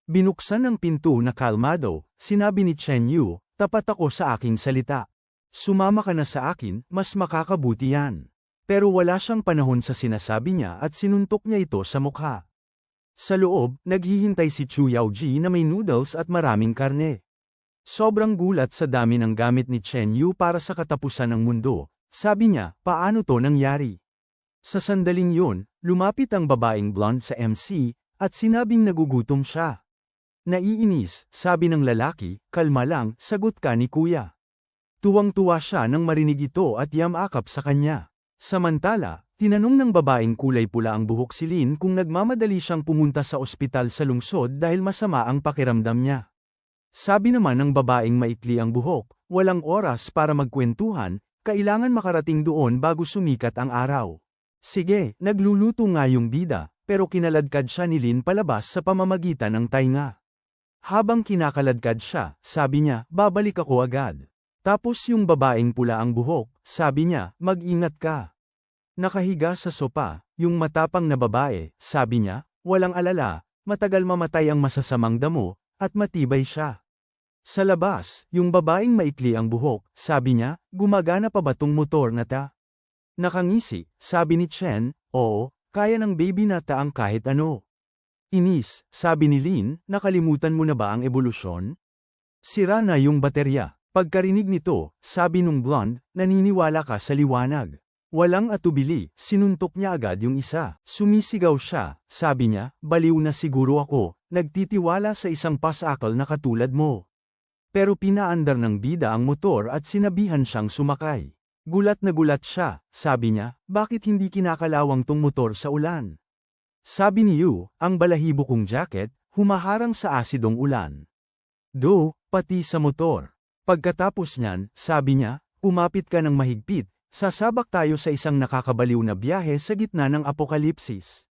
Binuksan ang pinto na kalmado, sinabi ni Chen Yu, tapat ako sa aking salita. Sumama ka na sa akin, mas makakabuti yan. Pero wala siyang panahon sa sinasabi niya at sinuntok niya ito sa mukha. Sa loob, naghihintay si Chu Yaoji na may noodles at maraming karne. Sobrang gulat sa dami ng gamit ni Chen Yu para sa katapusan ng mundo, sabi niya, paano to nangyari? Sa sandaling yun, lumapit ang babaeng blonde sa MC, at sinabing nagugutom siya. Naiinis, sabi ng lalaki, kalma lang, sagot ka ni kuya. Tuwang-tuwa siya nang marinig ito at yamakap sa kanya. Samantala, tinanong ng babaeng kulay pula ang buhok si Lin kung nagmamadali siyang pumunta sa ospital sa lungsod dahil masama ang pakiramdam niya. Sabi naman ng babaeng maikli ang buhok, walang oras para magkwentuhan, kailangan makarating doon bago sumikat ang araw. Sige, nagluluto nga yung bida, pero kinaladkad siya ni Lin palabas sa pamamagitan ng tainga. Habang kinakaladkad siya, sabi niya, babalik ako agad. Tapos yung babaeng pula ang buhok, sabi niya, mag-ingat ka. Nakahiga sa sopa, yung matapang na babae, sabi niya, walang alala, matagal mamatay ang masasamang damo, at matibay siya. Sa labas, yung babaeng maikli ang buhok, sabi niya, gumagana pa ba tong motor na ta? Nakangisi, sabi ni Chen, oo, kaya ng baby na ta ang kahit ano. Inis, sabi ni Lin, nakalimutan mo na ba ang ebolusyon? Sira na yung baterya. Pagkarinig nito, sabi nung blonde, naniniwala ka sa liwanag. Walang atubili, sinuntok niya agad yung isa. Sumisigaw siya, sabi niya, baliw na siguro ako, nagtitiwala sa isang pasakal na katulad mo. Pero pinaandar ng bida ang motor at sinabihan siyang sumakay. Gulat na gulat siya, sabi niya, bakit hindi kinakalawang tong motor sa ulan? Sabi ni Yu, ang balahibo kong jacket, humaharang sa asidong ulan. Pati sa motor. Pagkatapos niyan, sabi niya, kumapit ka ng mahigpit, sasabak tayo sa isang nakakabaliw na biyahe sa gitna ng apokalipsis.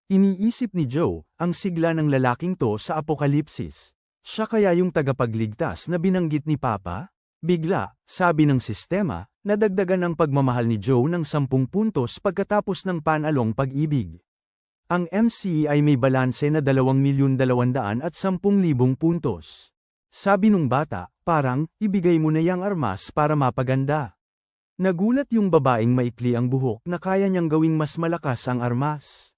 Iniisip ni Joe, ang sigla ng lalaking to sa apokalipsis. Siya kaya yung tagapagligtas na binanggit ni Papa? Bigla, sabi ng sistema, nadagdagan ang pagmamahal ni Joe ng 10 puntos pagkatapos ng panalong pag-ibig. Ang MC ay may balanse na 2,210,000 at 10,000 puntos. Sabi nung bata, parang, ibigay mo na yang armas para mapaganda. Nagulat yung babaeng maikli ang buhok na kaya niyang gawing mas malakas ang armas.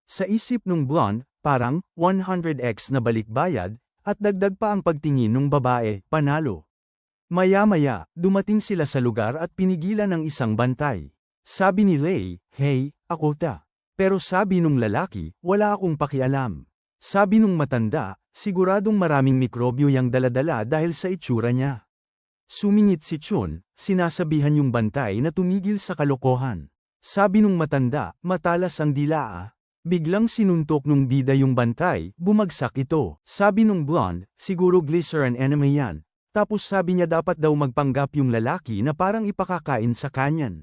Sa isip nung blonde, parang, 100x na balikbayad, at dagdag pa ang pagtingin nung babae, panalo. Maya-maya, dumating sila sa lugar at pinigilan ng isang bantay. Sabi ni Lei, "Hey, ako ta." Pero sabi nung lalaki, "Wala akong pakialam." Sabi nung matanda, "Siguradong maraming mikrobyo yang daladala dahil sa itsura niya." Sumingit si Chun, sinasabihan yung bantay na tumigil sa kalokohan. Sabi nung matanda, "Matalas ang dila ah." Biglang sinuntok nung bida yung bantay, bumagsak ito. Sabi nung blonde, "Siguro glycerin enemy yan." Tapos sabi niya dapat daw magpanggap yung lalaki na parang ipakakain sa kanyan.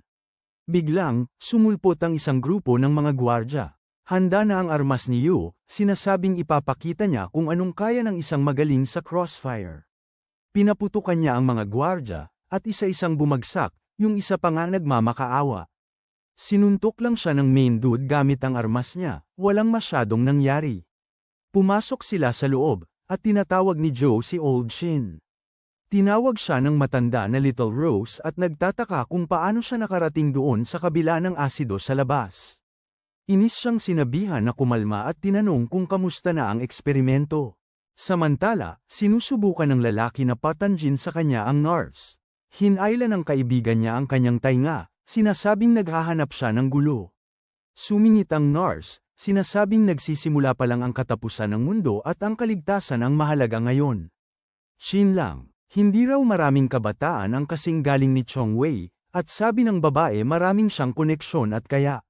Biglang, sumulpot ang isang grupo ng mga gwardya. Handa na ang armas ni Yu, sinasabing ipapakita niya kung anong kaya ng isang magaling sa crossfire. Pinaputukan niya ang mga gwardya, at isa-isang bumagsak, yung isa pa nga nagmamakaawa. Sinuntok lang siya ng main dude gamit ang armas niya, walang masyadong nangyari. Pumasok sila sa loob, at tinatawag ni Joe si Old Shin. Tinawag siya ng matanda na Little Rose at nagtataka kung paano siya nakarating doon sa kabila ng asido sa labas. Inis siyang sinabihan na kumalma at tinanong kung kamusta na ang eksperimento. Samantala, sinusubukan ng lalaki na patanjin sa kanya ang nurse. Hinayla ng kaibigan niya ang kanyang tainga, sinasabing naghahanap siya ng gulo. Sumingit ang nurse, sinasabing nagsisimula pa lang ang katapusan ng mundo at ang kaligtasan ang mahalaga ngayon. Shin lang. Hindi raw maraming kabataan ang kasing galing ni Chong Wei, at sabi ng babae maraming siyang koneksyon at kaya.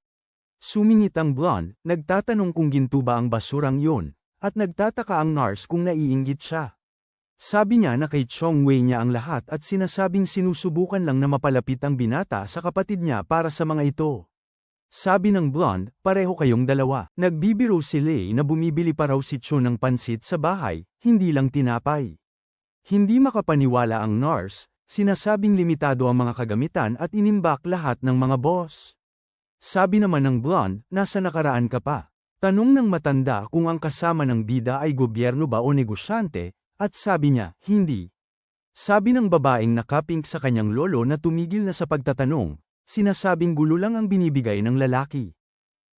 Sumingit ang blonde, nagtatanong kung ginto ba ang basurang yun, at nagtataka ang nurse kung naiinggit siya. Sabi niya na kay Chong Wei niya ang lahat at sinasabing sinusubukan lang na mapalapit ang binata sa kapatid niya para sa mga ito. Sabi ng blonde, "Pareho kayong dalawa." Nagbibiro si Lei na bumibili pa raw si Chun ng pansit sa bahay, hindi lang tinapay. Hindi makapaniwala ang nurse, sinasabing limitado ang mga kagamitan at inimbak lahat ng mga boss. Sabi naman ng blonde, "Nasa nakaraan ka pa." Tanong ng matanda kung ang kasama ng bida ay gobyerno ba o negosyante, at sabi niya, "Hindi." Sabi ng babaeng nakapink sa kanyang lolo na tumigil na sa pagtatanong, sinasabing gulo lang ang binibigay ng lalaki.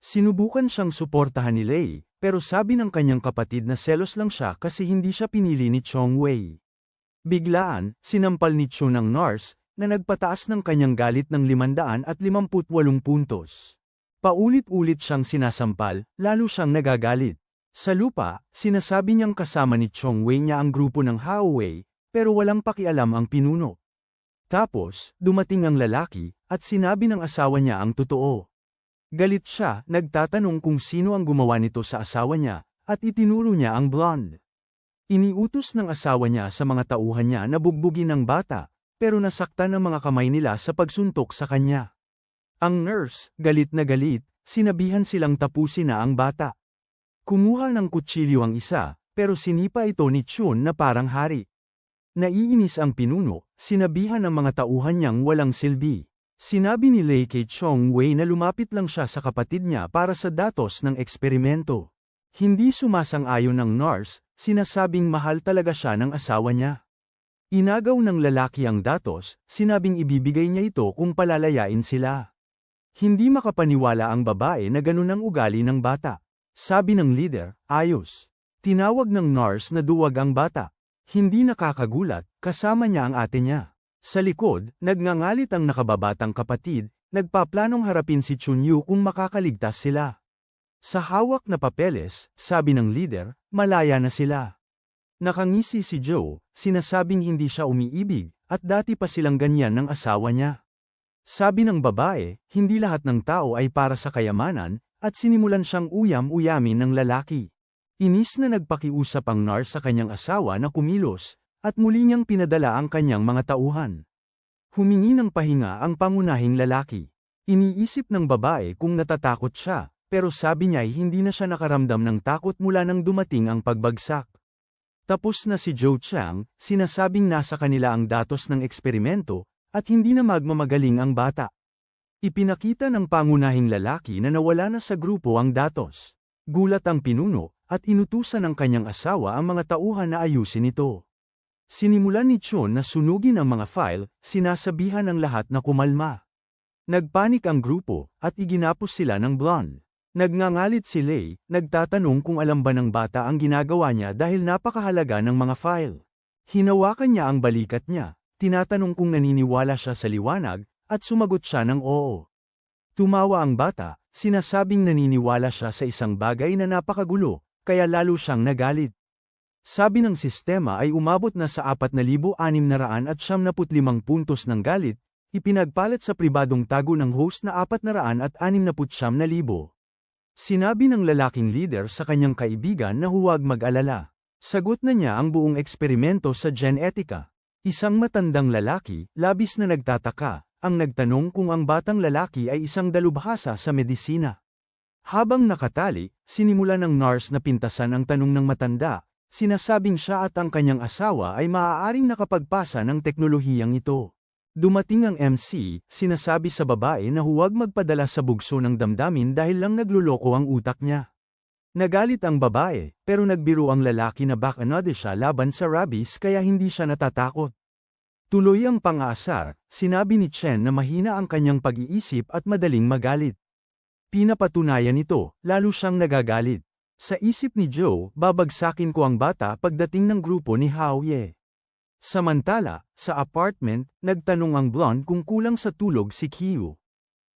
Sinubukan siyang suportahan ni Lei, pero sabi ng kanyang kapatid na selos lang siya kasi hindi siya pinili ni Chong Wei. Biglaan, sinampal ni Chun ang nurse, na nagpataas ng kanyang galit ng 558 puntos. Paulit-ulit siyang sinasampal, lalo siyang nagagalit. Sa lupa, sinasabi niyang kasama ni Chong Wei niya ang grupo ng Hao Wei, pero walang pakialam ang pinuno. Tapos, dumating ang lalaki, at sinabi ng asawa niya ang totoo. Galit siya, nagtatanong kung sino ang gumawa nito sa asawa niya, at itinuro niya ang blonde. Iniutos ng asawa niya sa mga tauhan niya na bugbugin ang bata, pero nasaktan ang mga kamay nila sa pagsuntok sa kanya. Ang nurse, galit na galit, sinabihan silang tapusin na ang bata. Kumuha ng kutsilyo ang isa, pero sinipa ito ni Chun na parang hari. Naiinis ang pinuno, sinabihan ng mga tauhan niyang walang silbi. Sinabi ni Lei kay Chong Wei na lumapit lang siya sa kapatid niya para sa datos ng eksperimento. Hindi sumasang-ayon ng nurse, sinasabing mahal talaga siya ng asawa niya. Inagaw ng lalaki ang datos, sinabing ibibigay niya ito kung palalayain sila. Hindi makapaniwala ang babae na ganun ang ugali ng bata. Sabi ng leader, "Ayos." Tinawag ng nurse na duwag ang bata. Hindi nakakagulat, kasama niya ang ate niya. Sa likod, nagngangalit ang nakababatang kapatid, nagpaplanong harapin si Chunyu kung makakaligtas sila. Sa hawak na papeles, sabi ng leader, malaya na sila. Nakangisi si Joe, sinasabing hindi siya umiibig, at dati pa silang ganyan ng asawa niya. Sabi ng babae, hindi lahat ng tao ay para sa kayamanan, at sinimulan siyang uyam-uyamin ng lalaki. Inis na nagpakiusap ang nurse sa kanyang asawa na kumilos, at muli niyang pinadala ang kanyang mga tauhan. Humingi ng pahinga ang pangunahing lalaki. Iniisip ng babae kung natatakot siya, pero sabi niya ay hindi na siya nakaramdam ng takot mula nang dumating ang pagbagsak. Tapos na si Joe Chang, sinasabing nasa kanila ang datos ng eksperimento, at hindi na magmamagaling ang bata. Ipinakita ng pangunahing lalaki na nawala na sa grupo ang datos. Gulat ang pinuno, at inutusan ng kanyang asawa ang mga tauhan na ayusin ito. Sinimulan ni Chun na sunugin ang mga file, sinasabihan ng lahat na kumalma. Nagpanik ang grupo, at iginapos sila ng blonde. Nagngangalit si Lei, nagtatanong kung alam ba ng bata ang ginagawa niya dahil napakahalaga ng mga file. Hinawakan niya ang balikat niya, tinatanong kung naniniwala siya sa liwanag, at sumagot siya ng oo. Tumawa ang bata, sinasabing naniniwala siya sa isang bagay na napakagulo, kaya lalo siyang nagalit. Sabi ng sistema ay umabot na sa 4,675 puntos ng galit, ipinagpalit sa pribadong tago ng host na 469,000. Sinabi ng lalaking leader sa kanyang kaibigan na huwag mag-alala. Sagot na niya ang buong eksperimento sa genetika. Isang matandang lalaki, labis na nagtataka, ang nagtanong kung ang batang lalaki ay isang dalubhasa sa medisina. Habang nakatali, sinimulan ng nurse na pintasan ang tanong ng matanda, sinasabing siya at ang kanyang asawa ay maaaring nakapagpasa ng teknolohiyang ito. Dumating ang MC, sinasabi sa babae na huwag magpadala sa bugso ng damdamin dahil lang nagluloko ang utak niya. Nagalit ang babae, pero nagbiro ang lalaki na bakanado siya laban sa rabies kaya hindi siya natatakot. Tuloy ang pang-aasar, sinabi ni Chen na mahina ang kanyang pag-iisip at madaling magalit. Pinapatunayan ito, lalo siyang nagagalit. Sa isip ni Joe, babagsakin ko ang bata pagdating ng grupo ni Hao Ye. Samantala, sa apartment, nagtanong ang blonde kung kulang sa tulog si Kyu.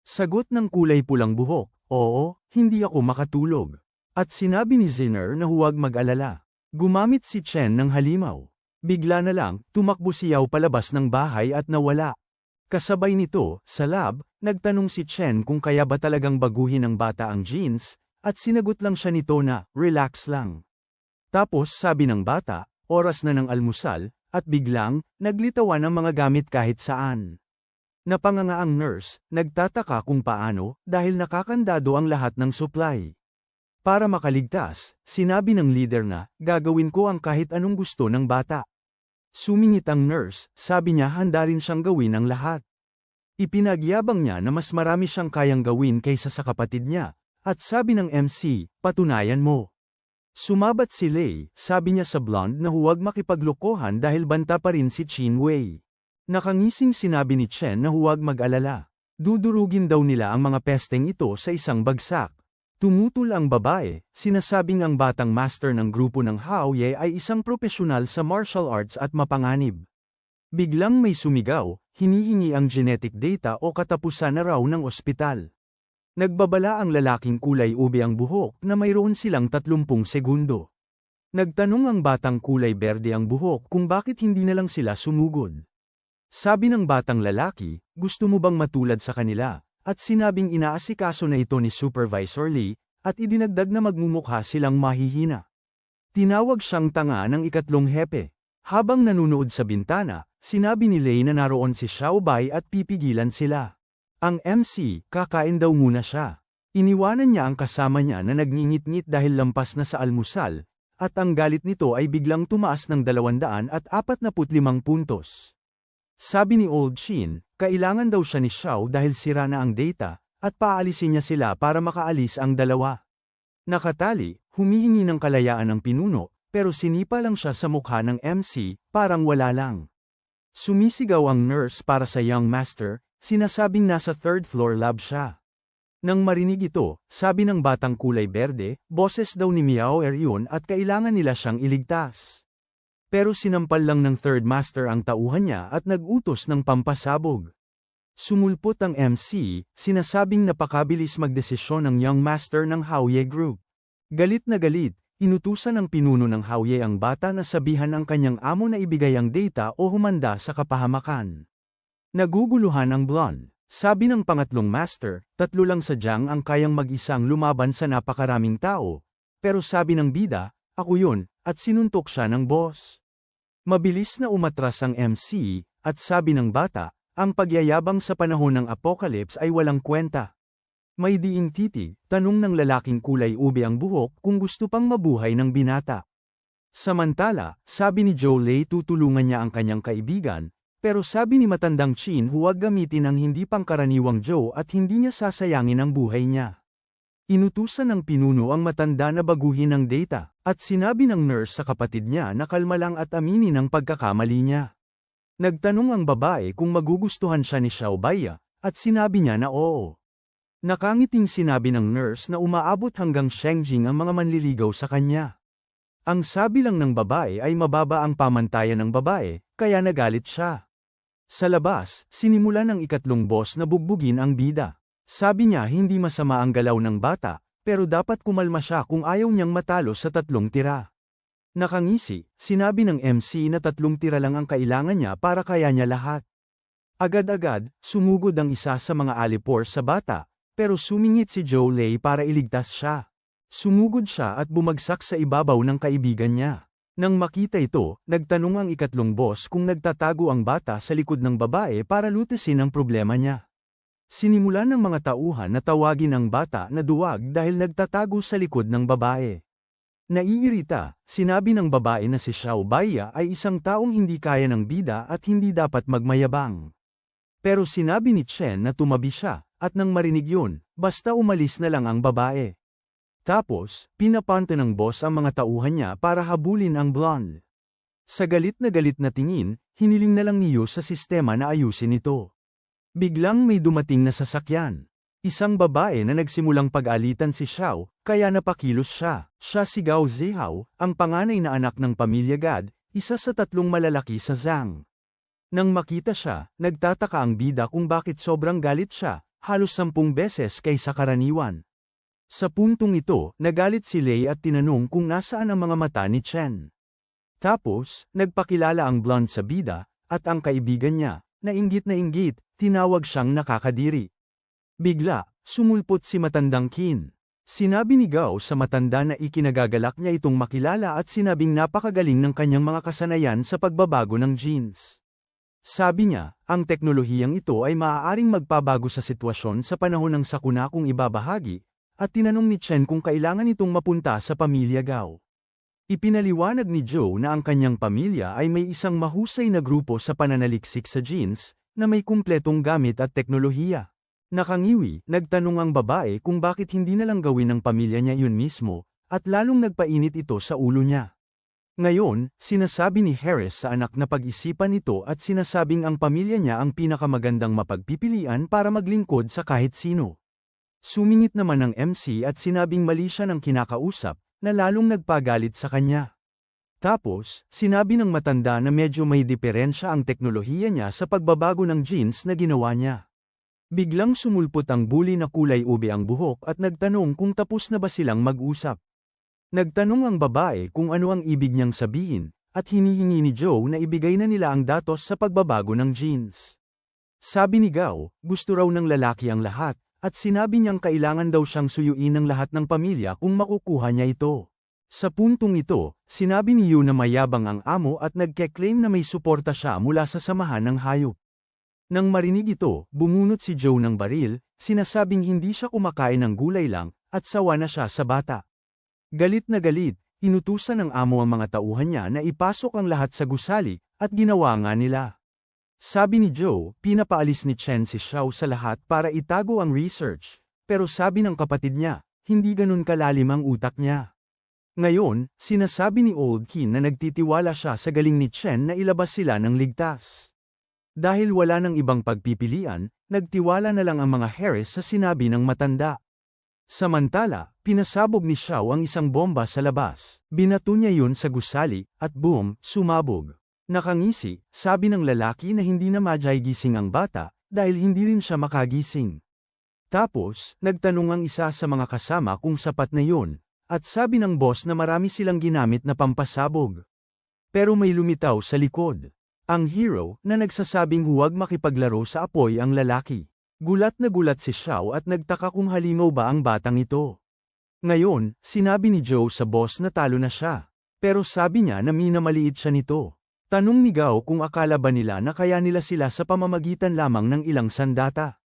Sagot ng kulay pulang buhok, oo, hindi ako makatulog. At sinabi ni Zinner na huwag mag-alala. Gumamit si Chen ng halimaw. Bigla na lang, tumakbo siyaw palabas ng bahay at nawala. Kasabay nito, sa lab, nagtanong si Chen kung kaya ba talagang baguhin ng bata ang genes, at sinagot lang siya nito na, relax lang. Tapos sabi ng bata, oras na ng almusal, at biglang, naglitawan ang mga gamit kahit saan. Napanganga ang nurse, nagtataka kung paano, dahil nakakandado ang lahat ng supply. Para makaligtas, sinabi ng leader na, gagawin ko ang kahit anong gusto ng bata. Sumingit ang nurse, sabi niya handa rin siyang gawin ang lahat. Ipinagyabang niya na mas marami siyang kayang gawin kaysa sa kapatid niya, at sabi ng MC, patunayan mo. Sumabat si Lei, sabi niya sa blonde na huwag makipaglokohan dahil banta pa rin si Chin Wei. Nakangising sinabi ni Chen na huwag mag-alala. Dudurugin daw nila ang mga pesteng ito sa isang bagsak. Tumutol ang babae, sinasabing ang batang master ng grupo ng Hao Ye ay isang propesyonal sa martial arts at mapanganib. Biglang may sumigaw, hinihingi ang genetic data o katapusan na raw ng ospital. Nagbabala ang lalaking kulay ube ang buhok na mayroon silang 30 segundo. Nagtanong ang batang kulay berde ang buhok kung bakit hindi na lang sila sumugod. Sabi ng batang lalaki, gusto mo bang matulad sa kanila? At sinabing inaasikaso na ito ni Supervisor Lee, at idinagdag na magmumukha silang mahihina. Tinawag siyang tanga ng ikatlong hepe. Habang nanunood sa bintana, sinabi ni Lei na naroon si Xiaobai at pipigilan sila. Ang MC, kakain daw muna siya. Iniwanan niya ang kasama niya na nagngingit-ngit dahil lampas na sa almusal, at ang galit nito ay biglang tumaas ng 245 puntos. Sabi ni Old Shin, kailangan daw siya ni Xiao dahil sira na ang data, at paalisin niya sila para makaalis ang dalawa. Nakatali, humihingi ng kalayaan ang pinuno, pero sinipa lang siya sa mukha ng MC, parang wala lang. Sumisigaw ang nurse para sa young master, sinasabing nasa third floor lab siya. Nang marinig ito, sabi ng batang kulay berde, boses daw ni Miao Er yun at kailangan nila siyang iligtas. Pero sinampal lang ng third master ang tauhan niya at nag-utos ng pampasabog. Sumulpot ang MC, sinasabing napakabilis magdesisyon ng young master ng Hao Ye Group. Galit na galit, inutusan ng pinuno ng Hao Ye ang bata na sabihan ang kanyang amo na ibigay ang data o humanda sa kapahamakan. Naguguluhan ang blonde. Sabi ng pangatlong master, 3 lang sadyang ang kayang mag-isang lumaban sa napakaraming tao. Pero sabi ng bida, ako yun, at sinuntok siya ng boss. Mabilis na umatras ang MC, at sabi ng bata, ang pagyayabang sa panahon ng apocalypse ay walang kwenta. May diing titig, tanong ng lalaking kulay ube ang buhok kung gusto pang mabuhay ng binata. Samantala, sabi ni Joe Lei tutulungan niya ang kanyang kaibigan, pero sabi ni matandang Chin huwag gamitin ang hindi pangkaraniwang Joe at hindi niya sasayangin ang buhay niya. Inutusan ng pinuno ang matanda na baguhin ang data, at sinabi ng nurse sa kapatid niya na kalma lang at aminin ang pagkakamali niya. Nagtanong ang babae kung magugustuhan siya ni Xiaobaya, at sinabi niya na oo. Nakangiting sinabi ng nurse na umaabot hanggang Shengjing ang mga manliligaw sa kanya. Ang sabi lang ng babae ay mababa ang pamantayan ng babae, kaya nagalit siya. Sa labas, sinimulan ng ikatlong boss na bugbugin ang bida. Sabi niya hindi masama ang galaw ng bata, pero dapat kumalma siya kung ayaw niyang matalo sa 3 tira. Nakangisi, sinabi ng MC na 3 tira lang ang kailangan niya para kaya niya lahat. Agad-agad, sumugod ang isa sa mga alipor sa bata, pero sumingit si Jolie para iligtas siya. Sumugod siya at bumagsak sa ibabaw ng kaibigan niya. Nang makita ito, nagtanong ang ikatlong boss kung nagtatago ang bata sa likod ng babae para lutasin ang problema niya. Sinimulan ng mga tauhan na tawagin ang bata na duwag dahil nagtatago sa likod ng babae. Naiirita, sinabi ng babae na si Xiao Baiya ay isang taong hindi kaya ng bida at hindi dapat magmayabang. Pero sinabi ni Chen na tumabi siya, at nang marinig yun, basta umalis na lang ang babae. Tapos, pinapanta ng boss ang mga tauhan niya para habulin ang blonde. Sa galit na tingin, hiniling na lang niyo sa sistema na ayusin ito. Biglang may dumating na sasakyan. Isang babae na nagsimulang pag-alitan si Xiao, kaya napakilos siya. Siya si Gao Zihao, ang panganay na anak ng pamilya Gad, isa sa 3 malalaki sa Zhang. Nang makita siya, nagtataka ang bida kung bakit sobrang galit siya, halos 10 beses kaysa karaniwan. Sa puntong ito, nagalit si Lei at tinanong kung nasaan ang mga mata ni Chen. Tapos, nagpakilala ang blonde sa bida, at ang kaibigan niya, na inggit, tinawag siyang nakakadiri. Bigla, sumulpot si matandang Qin. Sinabi ni Gao sa matanda na ikinagagalak niya itong makilala at sinabing napakagaling ng kanyang mga kasanayan sa pagbabago ng genes. Sabi niya, ang teknolohiyang ito ay maaaring magpabago sa sitwasyon sa panahon ng sakuna kung ibabahagi, at tinanong ni Chen kung kailangan itong mapunta sa pamilya Gao. Ipinaliwanag ni Zhou na ang kanyang pamilya ay may isang mahusay na grupo sa pananaliksik sa genes, na may kumpletong gamit at teknolohiya. Nakangiwi, nagtanong ang babae kung bakit hindi na lang gawin ng pamilya niya yun mismo, at lalong nagpainit ito sa ulo niya. Ngayon, sinasabi ni Harris sa anak na pag-isipan ito at sinasabing ang pamilya niya ang pinakamagandang mapagpipilian para maglingkod sa kahit sino. Sumingit naman ang MC at sinabing mali siya ng kinakausap, na lalong nagpagalit sa kanya. Tapos, sinabi ng matanda na medyo may diferensya ang teknolohiya niya sa pagbabago ng genes na ginawa niya. Biglang sumulpot ang bully na kulay ube ang buhok at nagtanong kung tapos na ba silang mag-usap. Nagtanong ang babae kung ano ang ibig niyang sabihin, at hinihingi ni Joe na ibigay na nila ang datos sa pagbabago ng genes. Sabi ni Gao, gusto raw ng lalaki ang lahat, at sinabi niyang kailangan daw siyang suyuin ng lahat ng pamilya kung makukuha niya ito. Sa puntong ito, sinabi ni Yu na mayabang ang amo at nagke-claim na may suporta siya mula sa samahan ng hayop. Nang marinig ito, bumunot si Joe ng baril, sinasabing hindi siya kumakain ng gulay lang, at sawa na siya sa bata. Galit na galit, inutusan ng amo ang mga tauhan niya na ipasok ang lahat sa gusali, at ginawa nga nila. Sabi ni Joe, pinapaalis ni Chen si Xiao sa lahat para itago ang research, pero sabi ng kapatid niya, hindi ganun kalalim ang utak niya. Ngayon, sinasabi ni Old Qin na nagtitiwala siya sa galing ni Chen na ilabas sila ng ligtas. Dahil wala ng ibang pagpipilian, nagtiwala na lang ang mga Harris sa sinabi ng matanda. Samantala, pinasabog ni Xiao ang isang bomba sa labas. Binato niya yun sa gusali, at boom, sumabog. Nakangisi, sabi ng lalaki na hindi na gising ang bata, dahil hindi rin siya makagising. Tapos, nagtanong ang isa sa mga kasama kung sapat na yun, at sabi ng boss na marami silang ginamit na pampasabog. Pero may lumitaw sa likod. Ang hero, na nagsasabing huwag makipaglaro sa apoy ang lalaki. Gulat na gulat si Xiao at nagtaka kung halimaw ba ang batang ito. Ngayon, sinabi ni Joe sa boss na talo na siya. Pero sabi niya na minamaliit siya nito. Tanong ni Gao kung akala ba nila na kaya nila sila sa pamamagitan lamang ng ilang sandata.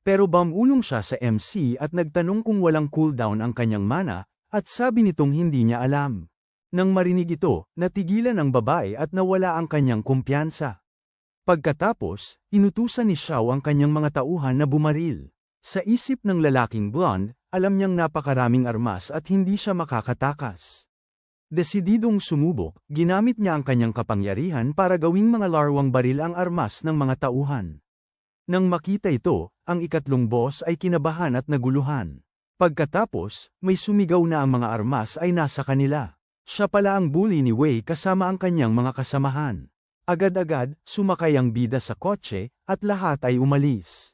Pero bamulong siya sa MC at nagtanong kung walang cooldown ang kanyang mana, at sabi nitong hindi niya alam. Nang marinig ito, natigilan ang babae at nawala ang kanyang kumpiyansa. Pagkatapos, inutusan ni Xiao ang kanyang mga tauhan na bumaril. Sa isip ng lalaking blonde, alam niyang napakaraming armas at hindi siya makakatakas. Desididong sumubok, ginamit niya ang kanyang kapangyarihan para gawing mga larwang baril ang armas ng mga tauhan. Nang makita ito, ang ikatlong boss ay kinabahan at naguluhan. Pagkatapos, may sumigaw na ang mga armas ay nasa kanila. Siya pala ang bully ni Wei kasama ang kanyang mga kasamahan. Agad-agad, sumakay ang bida sa kotse, at lahat ay umalis.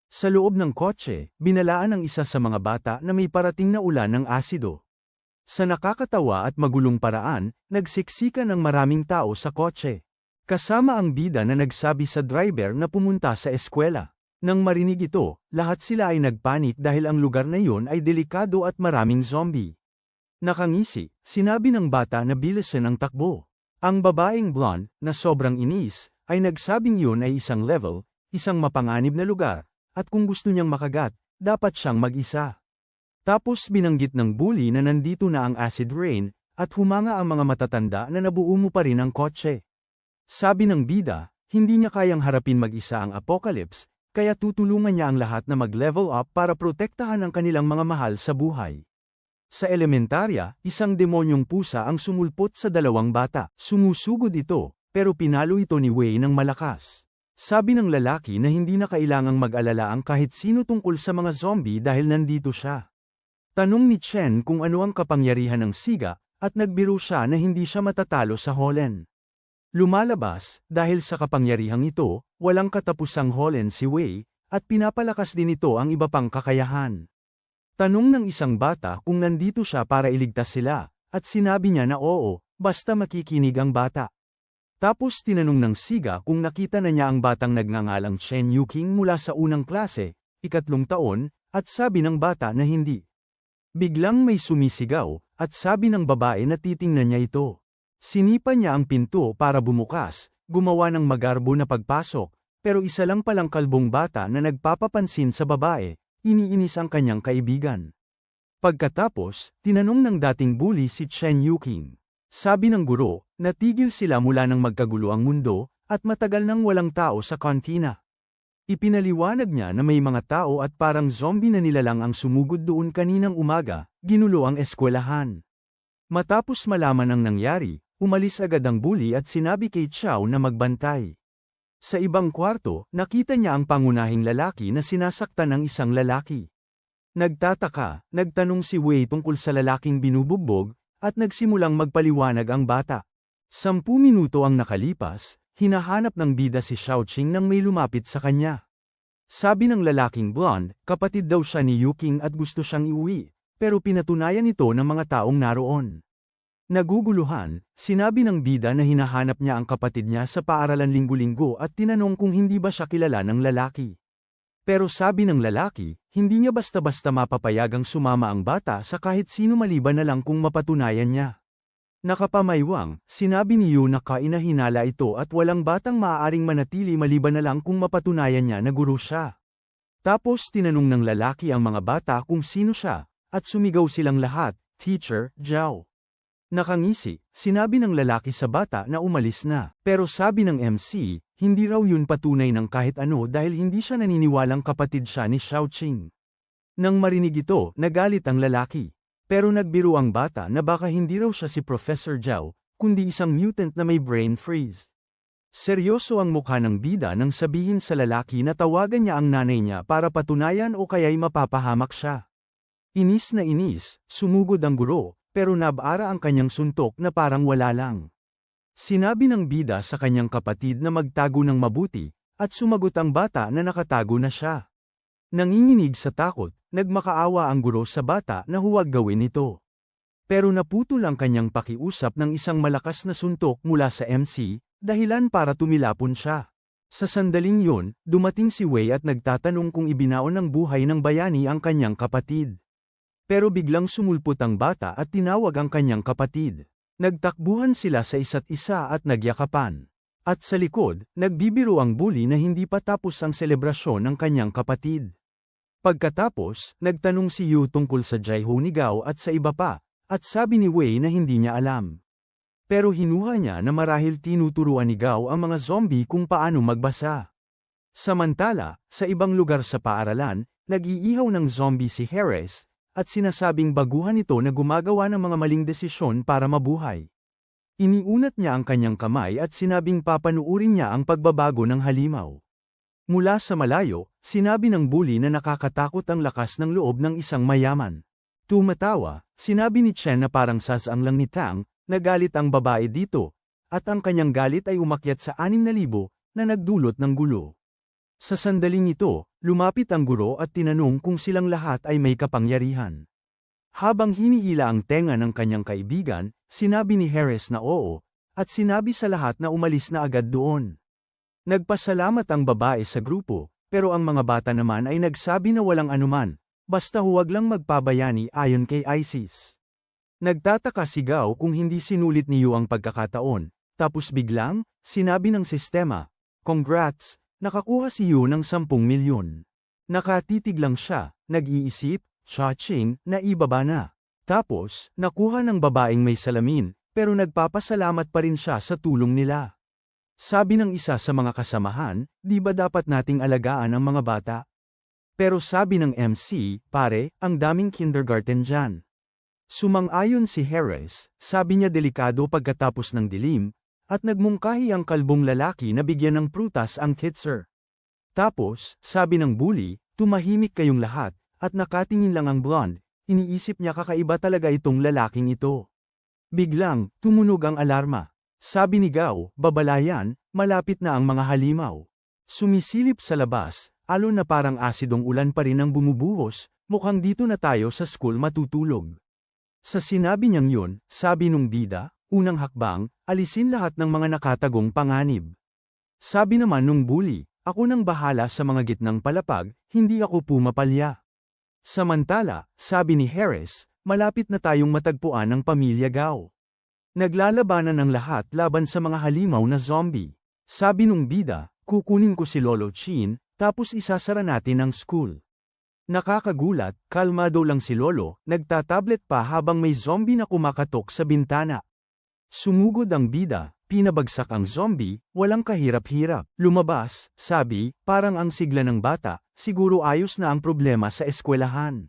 Sa loob ng kotse, binalaan ng isa sa mga bata na may parating na ulan ng asido. Sa nakakatawa at magulong paraan, nagsiksikan ang maraming tao sa kotse. Kasama ang bida na nagsabi sa driver na pumunta sa eskwela. Nang marinig ito, lahat sila ay nagpanik dahil ang lugar na iyon ay delikado at maraming zombie. Nakangisi, sinabi ng bata na bilisan ang takbo. Ang babaeng blonde, na sobrang inis, ay nagsabing iyon ay isang level, isang mapanganib na lugar, at kung gusto niyang makagat, dapat siyang mag-isa. Tapos binanggit ng bully na nandito na ang acid rain, at humanga ang mga matatanda na nabuo mo pa rin ang kotse. Sabi ng bida, hindi niya kayang harapin mag-isa ang apocalypse, kaya tutulungan niya ang lahat na mag-level up para protektahan ang kanilang mga mahal sa buhay. Sa elementarya, isang demonyong pusa ang sumulpot sa dalawang bata. Sumusugod ito, pero pinalo ito ni Wei ng malakas. Sabi ng lalaki na hindi na kailangang mag-alala ang kahit sino tungkol sa mga zombie dahil nandito siya. Tanong ni Chen kung ano ang kapangyarihan ng siga, at nagbiro siya na hindi siya matatalo sa Hollen. Lumalabas, dahil sa kapangyarihang ito, walang katapusang Hollen si Wei, at pinapalakas din ito ang iba pang kakayahan. Tanong ng isang bata kung nandito siya para iligtas sila, at sinabi niya na oo, basta makikinig ang bata. Tapos tinanong ng siga kung nakita na niya ang batang nagngangalang Chen Yuqing mula sa unang klase, 3 taon, at sabi ng bata na hindi. Biglang may sumisigaw, at sabi ng babae na titingnan niya ito. Sinipa niya ang pinto para bumukas, gumawa ng magarbo na pagpasok, pero isa lang palang kalbong bata na nagpapapansin sa babae, iniinis ang kanyang kaibigan. Pagkatapos, tinanong ng dating bully si Chen Yuqing. Sabi ng guro, natigil sila mula nang magkagulo ang mundo, at matagal nang walang tao sa kantina. Ipinaliwanag niya na may mga tao at parang zombie na nilalang ang sumugod doon kaninang umaga, ginulo ang eskwelahan. Matapos malaman ang nangyari, umalis agad ang bully at sinabi kay Chow na magbantay. Sa ibang kwarto, nakita niya ang pangunahing lalaki na sinasaktan ng isang lalaki. Nagtataka, nagtanong si Wei tungkol sa lalaking binubugbog, at nagsimulang magpaliwanag ang bata. 10 minuto ang nakalipas, hinahanap ng bida si Xiaoqing nang may lumapit sa kanya. Sabi ng lalaking blonde, kapatid daw siya ni Yuqing at gusto siyang iuwi, pero pinatunayan ito ng mga taong naroon. Naguguluhan, sinabi ng bida na hinahanap niya ang kapatid niya sa paaralan linggo-linggo at tinanong kung hindi ba siya kilala ng lalaki. Pero sabi ng lalaki, hindi niya basta-basta mapapayagang sumama ang bata sa kahit sino maliban na lang kung mapatunayan niya. Nakapamaywang, sinabi ni Yu na kainahinala ito at walang batang maaaring manatili maliban na lang kung mapatunayan niya na guro siya. Tapos tinanong ng lalaki ang mga bata kung sino siya, at sumigaw silang lahat, "Teacher, Zhao." Nakangisi, sinabi ng lalaki sa bata na umalis na. Pero sabi ng MC, hindi raw yun patunay ng kahit ano dahil hindi siya naniniwalang kapatid siya ni Xiaoqing. Nang marinig ito, nagalit ang lalaki. Pero nagbiro ang bata na baka hindi raw siya si Professor Zhao, kundi isang mutant na may brain freeze. Seryoso ang mukha ng bida nang sabihin sa lalaki na tawagan niya ang nanay niya para patunayan o kaya'y mapapahamak siya. Inis na inis, sumugod ang guro, pero nabara ang kanyang suntok na parang wala lang. Sinabi ng bida sa kanyang kapatid na magtago ng mabuti, at sumagot ang bata na nakatago na siya. Nanginginig sa takot, nagmakaawa ang guro sa bata na huwag gawin ito. Pero naputol ang kanyang pakiusap ng isang malakas na suntok mula sa MC, dahilan para tumilapon siya. Sa sandaling yun, dumating si Wei at nagtatanong kung ibinaon ng buhay ng bayani ang kanyang kapatid. Pero biglang sumulpot ang bata at tinawag ang kanyang kapatid. Nagtakbuhan sila sa isa't isa at nagyakapan. At sa likod, nagbibiro ang bully na hindi pa tapos ang selebrasyon ng kanyang kapatid. Pagkatapos, nagtanong si Yu tungkol sa Jaiho ni Gao at sa iba pa, at sabi ni Wei na hindi niya alam. Pero hinuha niya na marahil tinuturuan ni Gao ang mga zombie kung paano magbasa. Samantala, sa ibang lugar sa paaralan, nag-iihaw ng zombie si Harris, at sinasabing baguhan ito na gumagawa ng mga maling desisyon para mabuhay. Iniunat niya ang kanyang kamay at sinabing papanuurin niya ang pagbabago ng halimaw. Mula sa malayo, sinabi ng bully na nakakatakot ang lakas ng loob ng isang mayaman. Tumatawa, sinabi ni Chen na parang sasaang lang ni Tang, nagalit ang babae dito, at ang kanyang galit ay umakyat sa 6,000 na nagdulot ng gulo. Sa sandaling ito, Lumapit ang guro at tinanong kung silang lahat ay may kapangyarihan. Habang hinihila ang tenga ng kanyang kaibigan, sinabi ni Harris na oo, at sinabi sa lahat na umalis na agad doon. Nagpasalamat ang babae sa grupo, pero ang mga bata naman ay nagsabi na walang anuman, basta huwag lang magpabayani ayon kay Isis. Nagtataka si Gao kung hindi sinulit ni Yu ang pagkakataon, tapos biglang, sinabi ng sistema, "Congrats, nakakuha si Yu ng 10 milyon." Nakatitig lang siya, nag-iisip, cha-ching, na ibaba na. Tapos, nakuha ng babaeng may salamin, pero nagpapasalamat pa rin siya sa tulong nila. Sabi ng isa sa mga kasamahan, di ba dapat nating alagaan ang mga bata? Pero sabi ng MC, pare, ang daming kindergarten dyan. Sumang-ayon si Harris, sabi niya delikado pagkatapos ng dilim, at nagmungkahi ang kalbong lalaki na bigyan ng prutas ang titser. Tapos, sabi ng bully, tumahimik kayong lahat, at nakatingin lang ang blonde, iniisip niya kakaiba talaga itong lalaking ito. Biglang, tumunog ang alarma. Sabi ni Gao, babalayan, malapit na ang mga halimaw. Sumisilip sa labas, alon na parang asidong ulan pa rin ang bumubuhos, mukhang dito na tayo sa school matutulog. Sa sinabi niyang yun, sabi nung bida, unang hakbang, alisin lahat ng mga nakatagong panganib. Sabi naman nung bully, ako nang bahala sa mga gitnang palapag, hindi ako pumapalya. Samantala, sabi ni Harris, malapit na tayong matagpuan ng pamilya Gao. Naglalabanan ang lahat laban sa mga halimaw na zombie. Sabi nung bida, kukunin ko si Lolo Chin, tapos isasara natin ang school. Nakakagulat, kalmado lang si Lolo, nagtatablet pa habang may zombie na kumakatok sa bintana. Sumugod ang bida, pinabagsak ang zombie, walang kahirap-hirap. Lumabas, sabi, parang ang sigla ng bata, siguro ayos na ang problema sa eskwelahan.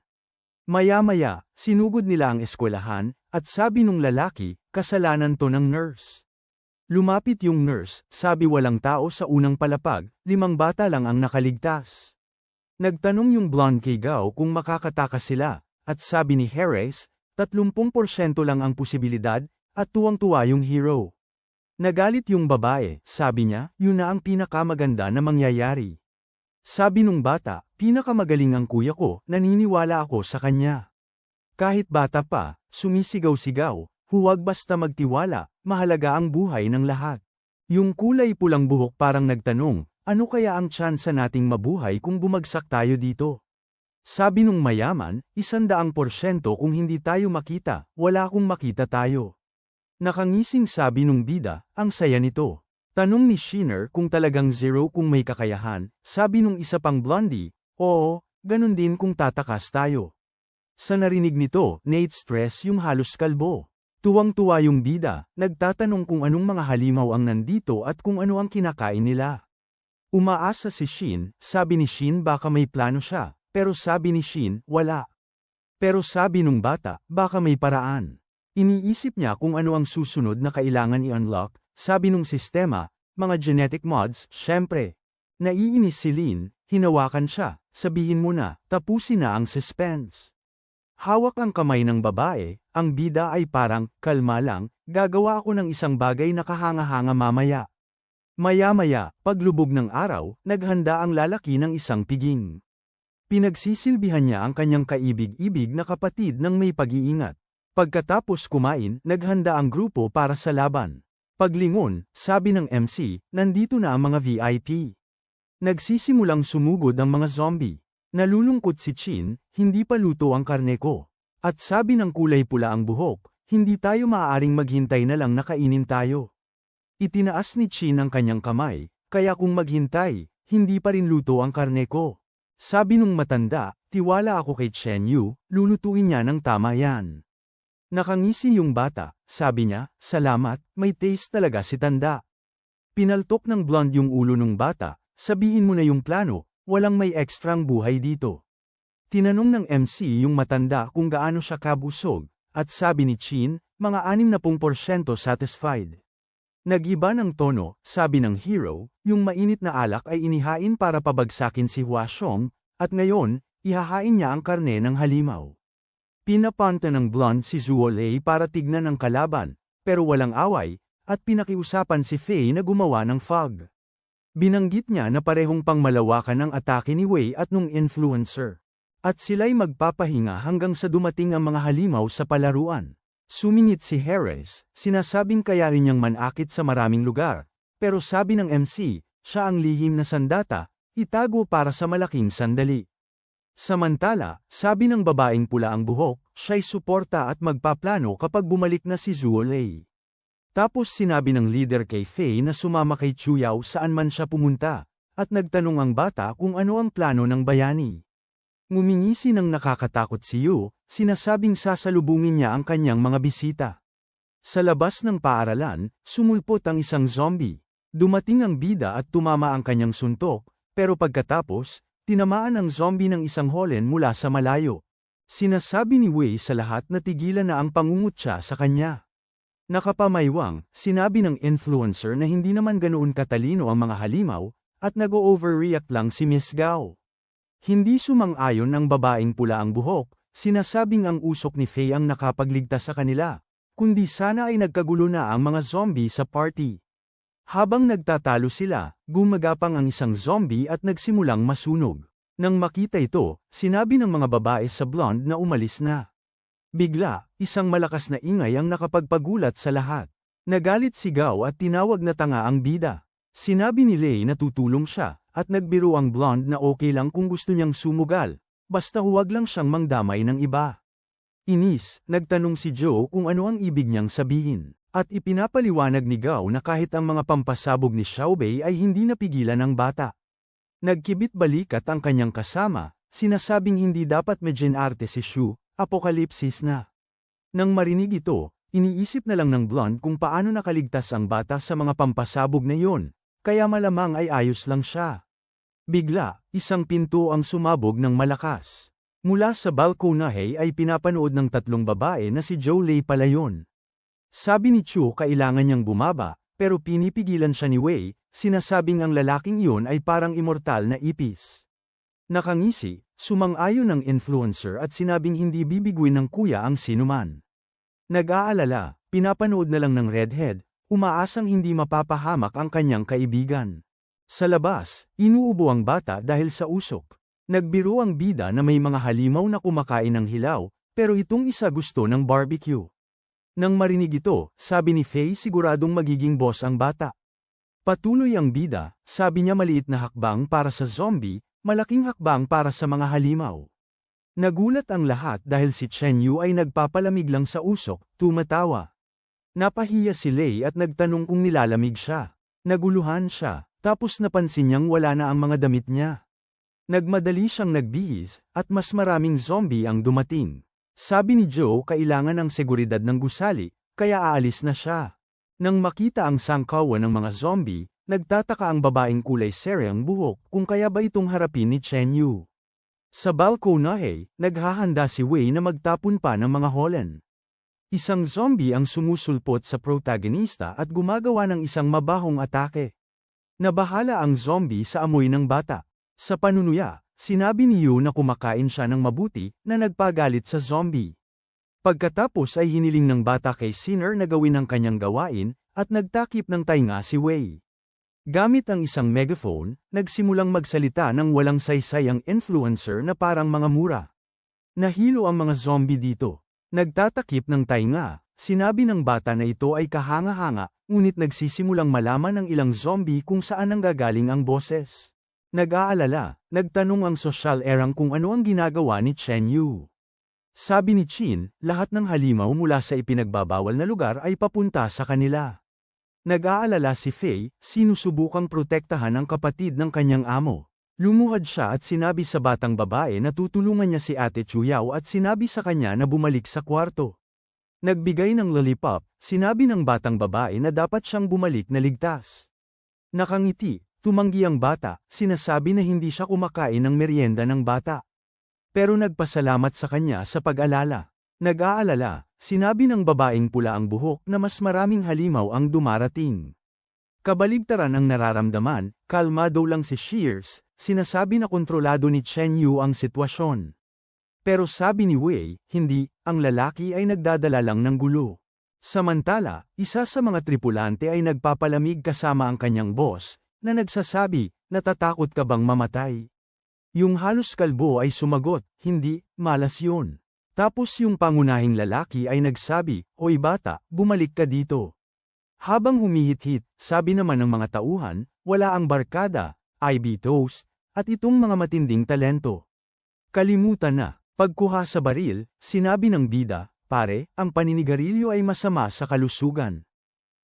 Maya-maya, sinugod nila ang eskwelahan, at sabi nung lalaki, kasalanan to ng nurse. Lumapit yung nurse, sabi walang tao sa unang palapag, 5 bata lang ang nakaligtas. Nagtanong yung blonde kay Gao kung makakatakas sila, at sabi ni Harris, 30% lang ang posibilidad, at tuwang-tuwa yung hero. Nagalit yung babae, sabi niya, yun na ang pinakamaganda na mangyayari. Sabi nung bata, pinakamagaling ang kuya ko, naniniwala ako sa kanya. Kahit bata pa, sumisigaw-sigaw, huwag basta magtiwala, mahalaga ang buhay ng lahat. Yung kulay pulang buhok parang nagtanong, ano kaya ang tsansa nating mabuhay kung bumagsak tayo dito? Sabi nung mayaman, 100% kung hindi tayo makita, wala kung makita tayo. Nakangising sabi nung bida, ang saya nito. Tanong ni Shiner kung talagang zero kung may kakayahan, sabi nung isa pang blondie, oo, ganun din kung tatakas tayo. Sa narinig nito, stress yung halos kalbo. Tuwang-tuwa yung bida, nagtatanong kung anong mga halimaw ang nandito at kung ano ang kinakain nila. Umaasa si Shin, sabi ni Shin baka may plano siya, pero sabi ni Shin, wala. Pero sabi nung bata, baka may paraan. Iniisip niya kung ano ang susunod na kailangan i-unlock, sabi nung sistema, mga genetic mods, syempre. Naiinis si Lin, hinawakan siya, sabihin mo na, tapusin na ang suspense. Hawak ang kamay ng babae, ang bida ay parang, kalma lang, gagawa ako ng isang bagay na kahanga-hanga mamaya. Maya-maya, paglubog ng araw, naghanda ang lalaki ng isang piging. Pinagsisilbihan niya ang kanyang kaibig-ibig na kapatid ng may pag-iingat. Pagkatapos kumain, naghanda ang grupo para sa laban. Paglingon, sabi ng MC, nandito na ang mga VIP. Nagsisimulang sumugod ang mga zombie. Nalulungkot si Chin, hindi pa luto ang karne ko. At sabi ng kulay pula ang buhok, hindi tayo maaaring maghintay na lang na kainin tayo. Itinaas ni Chin ang kanyang kamay, kaya kung maghintay, hindi pa rin luto ang karne ko. Sabi nung matanda, tiwala ako kay Chen Yu, lulutuin niya ng tama yan. Nakangisi yung bata, sabi niya, salamat, may taste talaga si tanda. Pinaltok ng blonde yung ulo ng bata, sabihin mo na yung plano, walang may ekstrang buhay dito. Tinanong ng MC yung matanda kung gaano siya kabusog, at sabi ni Chin, mga 60% satisfied. Nag-iba ng tono, sabi ng hero, yung mainit na alak ay inihain para pabagsakin si Huashong, at ngayon, ihahain niya ang karne ng halimaw. Pinapanta ng blonde si Zuolei para tignan ang kalaban, pero walang away, at pinakiusapan si Faye na gumawa ng fog. Binanggit niya na parehong pangmalawakan ang atake ni Wei at nung influencer. At sila'y magpapahinga hanggang sa dumating ang mga halimaw sa palaruan. Sumingit si Harris, sinasabing kaya rin niyang manakit sa maraming lugar. Pero sabi ng MC, siya ang lihim na sandata, itago para sa malaking sandali. Samantala, sabi ng babaeng pula ang buhok, siya'y suporta at magpaplano kapag bumalik na si Zhuo Lei. Tapos sinabi ng leader kay Fei na sumama kay Chuyao saan man siya pumunta, at nagtanong ang bata kung ano ang plano ng bayani. Ngumingisi ng nakakatakot si Yu, sinasabing sasalubungin niya ang kanyang mga bisita. Sa labas ng paaralan, sumulpot ang isang zombie. Dumating ang bida at tumama ang kanyang suntok, pero pagkatapos, tinamaan ang zombie ng isang holen mula sa malayo. Sinasabi ni Wei sa lahat na tigilan na ang pangungutya sa kanya. Nakapamaywang, sinabi ng influencer na hindi naman ganoon katalino ang mga halimaw, at nag-overreact lang si Miss Gao. Hindi sumang-ayon ang babaeng pula ang buhok, sinasabing ang usok ni Fei ang nakapagligtas sa kanila, kundi sana ay nagkagulo na ang mga zombie sa party. Habang nagtatalo sila, gumagapang ang isang zombie at nagsimulang masunog. Nang makita ito, sinabi ng mga babae sa blonde na umalis na. Bigla, isang malakas na ingay ang nakapagpagulat sa lahat. Nagalit si Gao at tinawag na tanga ang bida. Sinabi ni Lei na tutulong siya, at nagbiro ang blonde na okay lang kung gusto niyang sumugal, basta huwag lang siyang mangdamay ng iba. Inis, nagtanong si Joe kung ano ang ibig niyang sabihin, at ipinapaliwanag ni Gao na kahit ang mga pampasabog ni Xiaobei ay hindi napigilan ng bata. Nagkibit balikat ang kanyang kasama, sinasabing hindi dapat medyenarte si Shu, apokalipsis na. Nang marinig ito, iniisip na lang ng blonde kung paano nakaligtas ang bata sa mga pampasabog na iyon, kaya malamang ay ayos lang siya. Bigla, isang pinto ang sumabog ng malakas. Mula sa balkonahe ay pinapanood ng tatlong babae na si Zhou Lei pala yun. Sabi ni Chu kailangan niyang bumaba, pero pinipigilan siya ni Wei, sinasabing ang lalaking iyon ay parang immortal na ipis. Nakangisi, sumang-ayon ng influencer at sinabing hindi bibiguin ng kuya ang sinuman. Nag-aalala, pinapanood na lang ng redhead, umaasang hindi mapapahamak ang kanyang kaibigan. Sa labas, inuubo ang bata dahil sa usok. Nagbiro ang bida na may mga halimaw na kumakain ng hilaw, pero itong isa gusto ng barbecue. Nang marinig ito, sabi ni Fei siguradong magiging boss ang bata. Patuloy ang bida, sabi niya maliit na hakbang para sa zombie, malaking hakbang para sa mga halimaw. Nagulat ang lahat dahil si Chen Yu ay nagpapalamig lang sa usok, tumatawa. Napahiya si Lei at nagtanong kung nilalamig siya. Naguluhan siya. Tapos napansin niyang wala na ang mga damit niya. Nagmadali siyang nagbihis, at mas maraming zombie ang dumating. Sabi ni Joe kailangan ng seguridad ng gusali, kaya aalis na siya. Nang makita ang sangkawan ng mga zombie, nagtataka ang babaeng kulay seryang buhok kung kaya ba itong harapin ni Chen Yu. Sa balkonahe, naghahanda si Wei na magtapon pa ng mga holen. Isang zombie ang sumusulpot sa protagonista at gumagawa ng isang mabahong atake. Nabahala ang zombie sa amoy ng bata. Sa panunuya, sinabi ni Yu na kumakain siya ng mabuti na nagpagalit sa zombie. Pagkatapos ay hiniling ng bata kay Sinner na gawin ang kanyang gawain, at nagtakip ng tainga si Wei. Gamit ang isang megaphone, nagsimulang magsalita ng walang saysay ang influencer na parang mga mura. Nahilo ang mga zombie dito. Nagtatakip ng tainga. Sinabi ng bata na ito ay kahanga-hanga, ngunit nagsisimulang malaman ng ilang zombie kung saan nanggagaling ang boses. Nag-aalala, nagtanong ang social erang kung ano ang ginagawa ni Chen Yu. Sabi ni Chin, lahat ng halimaw mula sa ipinagbabawal na lugar ay papunta sa kanila. Nag-aalala si Fei, sinusubukang protektahan ang kapatid ng kanyang amo. Lumuhad siya at sinabi sa batang babae na tutulungan niya si Ate Chuyao at sinabi sa kanya na bumalik sa kwarto. Nagbigay ng lollipop, sinabi ng batang babae na dapat siyang bumalik na ligtas. Nakangiti, tumanggi ang bata, sinasabi na hindi siya kumakain ng merienda ng bata. Pero nagpasalamat sa kanya sa pag-alala. Nag-aalala, sinabi ng babaeng pula ang buhok na mas maraming halimaw ang dumarating. Kabaligtaran ang nararamdaman, kalmado lang si Shears, sinasabi na kontrolado ni Chen Yu ang sitwasyon. Pero sabi ni Wei, hindi, ang lalaki ay nagdadala lang ng gulo. Samantala, isa sa mga tripulante ay nagpapalamig kasama ang kanyang boss, na nagsasabi, natatakot ka bang mamatay? Yung halos kalbo ay sumagot, hindi, malas yun. Tapos yung pangunahing lalaki ay nagsabi, Hoy bata, bumalik ka dito. Habang humihit-hit, sabi naman ng mga tauhan, wala ang barkada, IB Toast, at itong mga matinding talento. Kalimutan na, pagkuha sa baril, sinabi ng bida, pare, ang paninigarilyo ay masama sa kalusugan.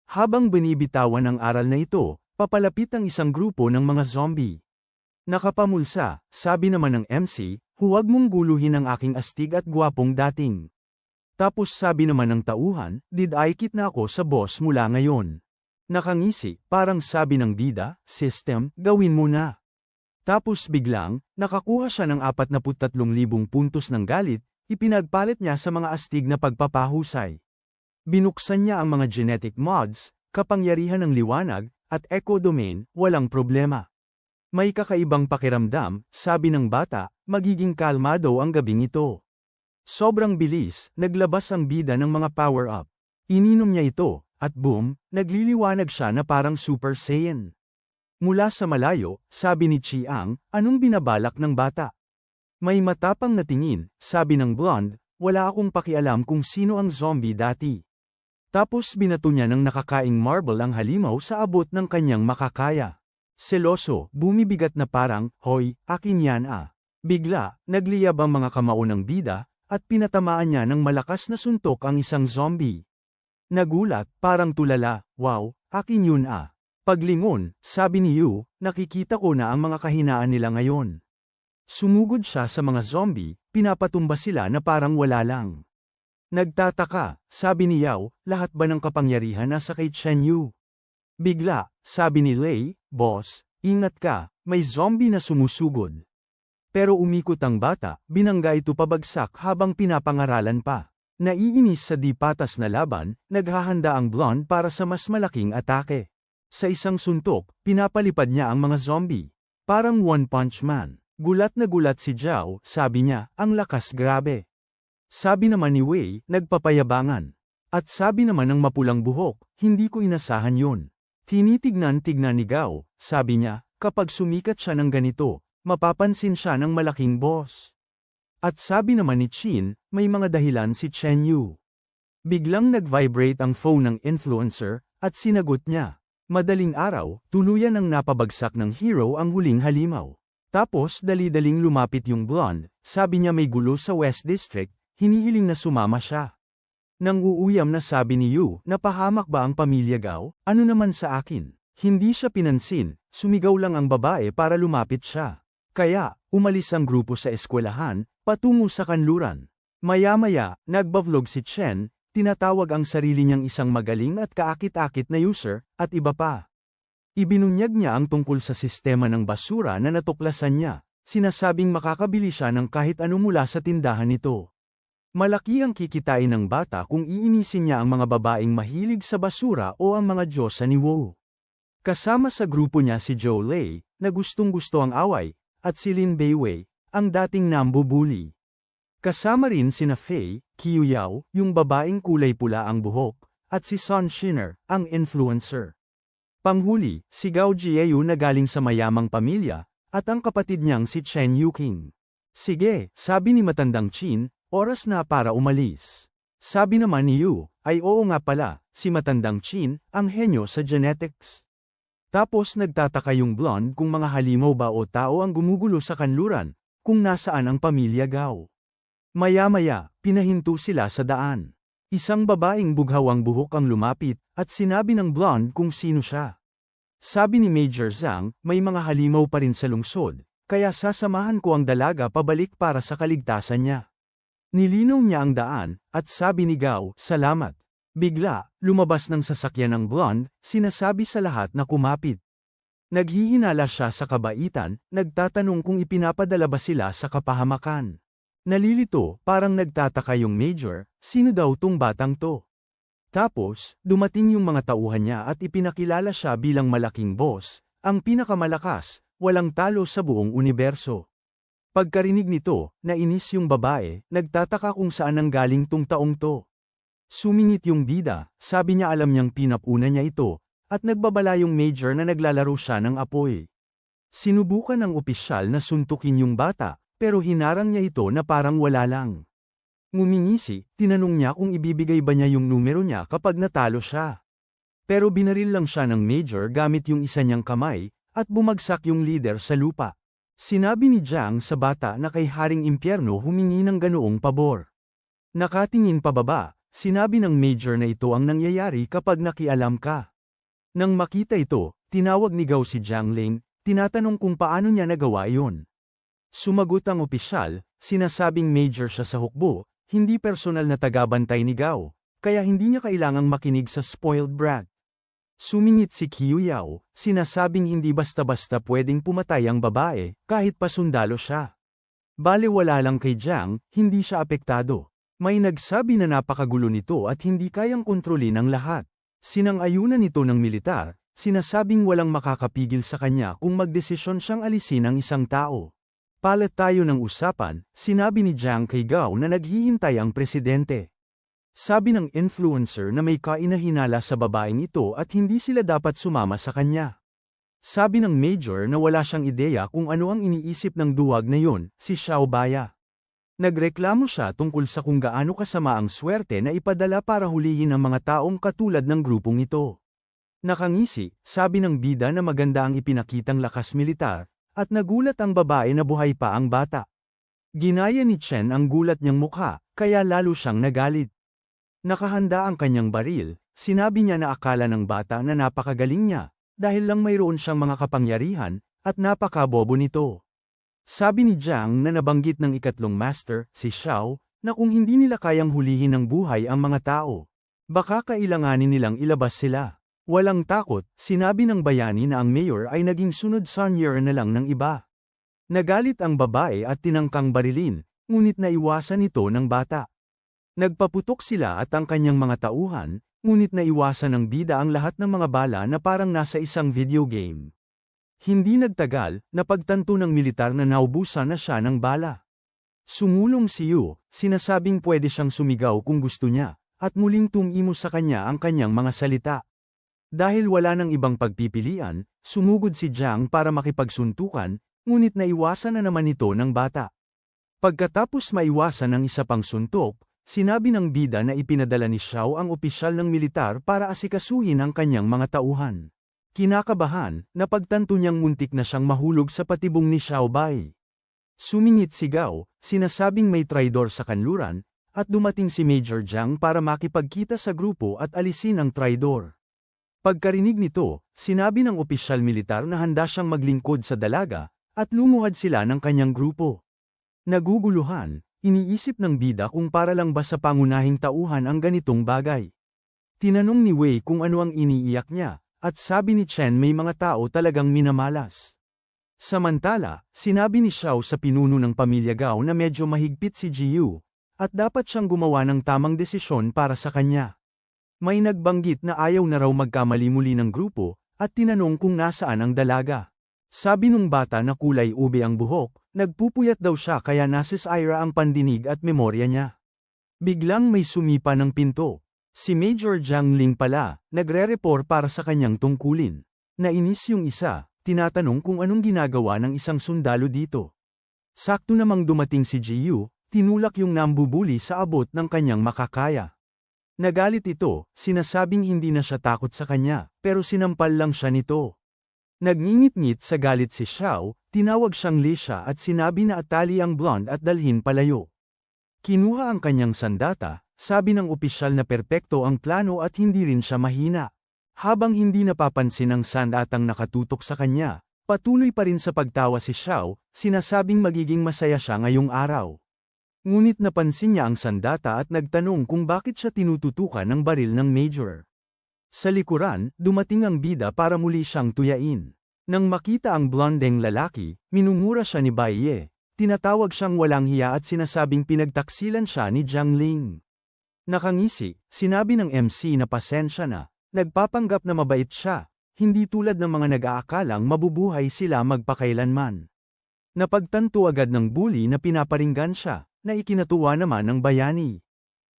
Habang binibitawan ang aral na ito, papalapit ang isang grupo ng mga zombie. Nakapamulsa, sabi naman ng MC, huwag mong guluhin ang aking astig at gwapong dating. Tapos sabi naman ng tauhan, didikit na ako sa boss mula ngayon. Nakangisi, parang sabi ng bida, system, gawin mo na. Tapos biglang, nakakuha siya ng 43,000 puntos ng galit, ipinagpalit niya sa mga astig na pagpapahusay. Binuksan niya ang mga genetic mods, kapangyarihan ng liwanag, at echo domain, walang problema. May kakaibang pakiramdam, sabi ng bata, magiging kalmado ang gabing ito. Sobrang bilis, naglabas ang bida ng mga power-up. Ininom niya ito, at boom, nagliliwanag siya na parang Super Saiyan. Mula sa malayo, sabi ni Chiang, anong binabalak ng bata? May matapang na tingin, sabi ng blonde, wala akong pakialam kung sino ang zombie dati. Tapos binato niya ng nakakaing marble ang halimaw sa abot ng kanyang makakaya. Seloso, bumibigat na parang, hoy, akin yan ah. Bigla, nagliyab ang mga kamao ng bida, at pinatamaan niya ng malakas na suntok ang isang zombie. Nagulat, parang tulala, wow, akin yun ah. Paglingon, sabi ni Yu, nakikita ko na ang mga kahinaan nila ngayon. Sumugod siya sa mga zombie, pinapatumba sila na parang wala lang. Nagtataka, sabi ni Yao, lahat ba ng kapangyarihan nasa kay Chen Yu? Bigla, sabi ni Lei, boss, ingat ka, may zombie na sumusugod. Pero umikot ang bata, binangga ito pabagsak habang pinapangaralan pa. Naiinis sa di patas na laban, naghahanda ang blonde para sa mas malaking atake. Sa isang suntok, pinapalipad niya ang mga zombie. Parang One Punch Man. Gulat na gulat si Zhao, sabi niya, ang lakas grabe. Sabi naman ni Wei, nagpapayabangan. At sabi naman ng mapulang buhok, hindi ko inasahan yun. Tinitignan-tignan ni Gao, sabi niya, kapag sumikat siya ng ganito, mapapansin siya ng malaking boss. At sabi naman ni Chin, may mga dahilan si Chen Yu. Biglang nag-vibrate ang phone ng influencer, at sinagot niya. Madaling araw, tuluyan ang napabagsak ng hero ang huling halimaw. Tapos dali-daling lumapit yung blonde, sabi niya may gulo sa West District, hinihiling na sumama siya. Nang uuyam na sabi ni Yu, napahamak ba ang pamilya Gao? Ano naman sa akin? Hindi siya pinansin, sumigaw lang ang babae para lumapit siya. Kaya, umalis ang grupo sa eskwelahan, patungo sa kanluran. Maya-maya, nagbavlog si Chen, tinatawag ang sarili niyang isang magaling at kaakit-akit na user, at iba pa. Ibinunyag niya ang tungkol sa sistema ng basura na natuklasan niya, sinasabing makakabili siya ng kahit ano mula sa tindahan nito. Malaki ang kikitain ng bata kung iinisin niya ang mga babaeng mahilig sa basura o ang mga diyosa ni Wu. Kasama sa grupo niya si Zhou Lei, na gustong-gusto ang away, at si Lin Beiwei, ang dating nambubuli. Kasama rin sina Fei, Qiu Yao, yung babaeng kulay pula ang buhok, at si Sun Shiner, ang influencer. Panghuli, si Gao Jieu na galing sa mayamang pamilya, at ang kapatid niyang si Chen Yuqing. Sige, sabi ni matandang Chin, oras na para umalis. Sabi naman ni Yu, ay oo nga pala, si matandang Chin, ang henyo sa genetics. Tapos nagtataka yung blonde kung mga halimaw ba o tao ang gumugulo sa kanluran, kung nasaan ang pamilya Gao. Maya-maya, pinahinto sila sa daan. Isang babaeng bughaw ang buhok ang lumapit, at sinabi ng blonde kung sino siya. Sabi ni Major Zhang, may mga halimaw pa rin sa lungsod, kaya sasamahan ko ang dalaga pabalik para sa kaligtasan niya. Nilinaw niya ang daan, at sabi ni Gao, salamat. Bigla, lumabas ng sasakyan ng blonde, sinasabi sa lahat na kumapit. Naghihinala siya sa kabaitan, nagtatanong kung ipinapadala ba sila sa kapahamakan. Nalilito, parang nagtataka yung Major, sino daw tong batang to? Tapos, dumating yung mga tauhan niya at ipinakilala siya bilang malaking boss, ang pinakamalakas, walang talo sa buong universo. Pagkarinig nito, nainis yung babae, nagtataka kung saan nanggaling tung taong to. Sumingit yung bida, sabi niya alam niyang pinapuna niya ito, at nagbabala yung Major na naglalaro siya ng apoy. Sinubukan ng opisyal na suntukin yung bata, pero hinarang niya ito na parang wala lang. Ngumingisi, tinanong niya kung ibibigay ba niya yung numero niya kapag natalo siya. Pero binaril lang siya ng Major gamit yung isa niyang kamay, at bumagsak yung leader sa lupa. Sinabi ni Jiang sa bata na kay Haring Impyerno humingi ng ganoong pabor. Nakatingin pababa, sinabi ng Major na ito ang nangyayari kapag nakialam ka. Nang makita ito, tinawag ni Gao si Jiang Ling, tinatanong kung paano niya nagawa iyon. Sumagot ang opisyal, sinasabing Major siya sa hukbo, hindi personal na tagabantay ni Gao, kaya hindi niya kailangang makinig sa spoiled brat. Sumingit si Qiu Yao, sinasabing hindi basta-basta pwedeng pumatay ang babae, kahit pa sundalo siya. Balewala lang kay Jiang, hindi siya apektado. May nagsabi na napakagulo nito at hindi kayang kontrolin ang lahat. Sinang-ayunan ito ng militar, sinasabing walang makakapigil sa kanya kung magdesisyon siyang alisin ang isang tao. Palat tayo ng usapan, sinabi ni Jiang kay Gao na naghihintay ang presidente. Sabi ng influencer na may kainahinala sa babaeng ito at hindi sila dapat sumama sa kanya. Sabi ng Major na wala siyang ideya kung ano ang iniisip ng duwag na yun, si Xiao Baya. Nagreklamo siya tungkol sa kung gaano kasama ang swerte na ipadala para hulihin ang mga taong katulad ng grupong ito. Nakangisi, sabi ng bida na maganda ang ipinakitang lakas militar, at nagulat ang babae na buhay pa ang bata. Ginaya ni Chen ang gulat niyang mukha, kaya lalo siyang nagalit. Nakahanda ang kanyang baril, sinabi niya na akala ng bata na napakagaling niya, dahil lang mayroon siyang mga kapangyarihan, at napakabobo nito. Sabi ni Jiang na nabanggit ng ikatlong master, si Xiao, na kung hindi nila kayang hulihin ng buhay ang mga tao, baka kailanganin nilang ilabas sila. Walang takot, sinabi ng bayani na ang mayor ay naging sunod sanier na lang ng iba. Nagalit ang babae at tinangkang barilin, ngunit naiwasan ito ng bata. Nagpaputok sila at ang kanyang mga tauhan, ngunit naiwasan ng bida ang lahat ng mga bala na parang nasa isang video game. Hindi nagtagal, napagtanto ng militar na naubusan na siya ng bala. Sumulong si Yu, sinasabing pwede siyang sumigaw kung gusto niya, at muling tumimo sa kanya ang kanyang mga salita. Dahil wala nang ibang pagpipilian, sumugod si Jiang para makipagsuntukan, ngunit naiwasan na naman ito ng bata. Pagkatapos maiwasan ng isa pang suntok, sinabi ng bida na ipinadala ni Xiao ang opisyal ng militar para asikasuhin ang kanyang mga tauhan. Kinakabahan, napagtanto niyang muntik na siyang mahulog sa patibong ni Xiao Bai. Sumingit si Gao, sinasabing may traidor sa kanluran, at dumating si Major Jiang para makipagkita sa grupo at alisin ang traidor. Pagkarinig nito, sinabi ng opisyal militar na handa siyang maglingkod sa dalaga, at lumuhad sila ng kanyang grupo. Naguguluhan, iniisip ng bida kung para lang ba sa pangunahing tauhan ang ganitong bagay. Tinanong ni Wei kung ano ang iniiyak niya, at sabi ni Chen may mga tao talagang minamalas. Samantala, sinabi ni Xiao sa pinuno ng pamilya Gao na medyo mahigpit si Jiyu, at dapat siyang gumawa ng tamang desisyon para sa kanya. May nagbanggit na ayaw na raw magkamali muli ng grupo, at tinanong kung nasaan ang dalaga. Sabi nung bata na kulay ube ang buhok, nagpupuyat daw siya kaya nasisira ang pandinig at memorya niya. Biglang may sumipa ng pinto. Si Major Jiang Ling pala, nagre-report para sa kanyang tungkulin. Nainis yung isa, tinatanong kung anong ginagawa ng isang sundalo dito. Sakto namang dumating si Jiyu, tinulak yung nambubuli sa abot ng kanyang makakaya. Nagalit ito, sinasabing hindi na siya takot sa kanya, pero sinampal lang siya nito. Nagngingit-ngit sa galit si Xiao, tinawag siyang Lisha at sinabi na atali ang blonde at dalhin palayo. Kinuha ang kanyang sandata, sabi ng opisyal na perpekto ang plano at hindi rin siya mahina. Habang hindi napapansin ang sandatang nakatutok sa kanya, patuloy pa rin sa pagtawa si Xiao, sinasabing magiging masaya siya ngayong araw. Ngunit napansin niya ang sandata at nagtanong kung bakit siya tinututukan ng baril ng Major. Sa likuran, dumating ang bida para muli siyang tuyain. Nang makita ang blondeng lalaki, minumura siya ni Bai Ye. Tinatawag siyang walang hiya at sinasabing pinagtaksilan siya ni Jiang Ling. Nakangisi, sinabi ng MC na pasensya na, nagpapanggap na mabait siya, hindi tulad ng mga nag-aakalang mabubuhay sila magpakailanman. Napagtanto agad ng bully na pinaparinggan siya, na ikinatuwa naman ng bayani.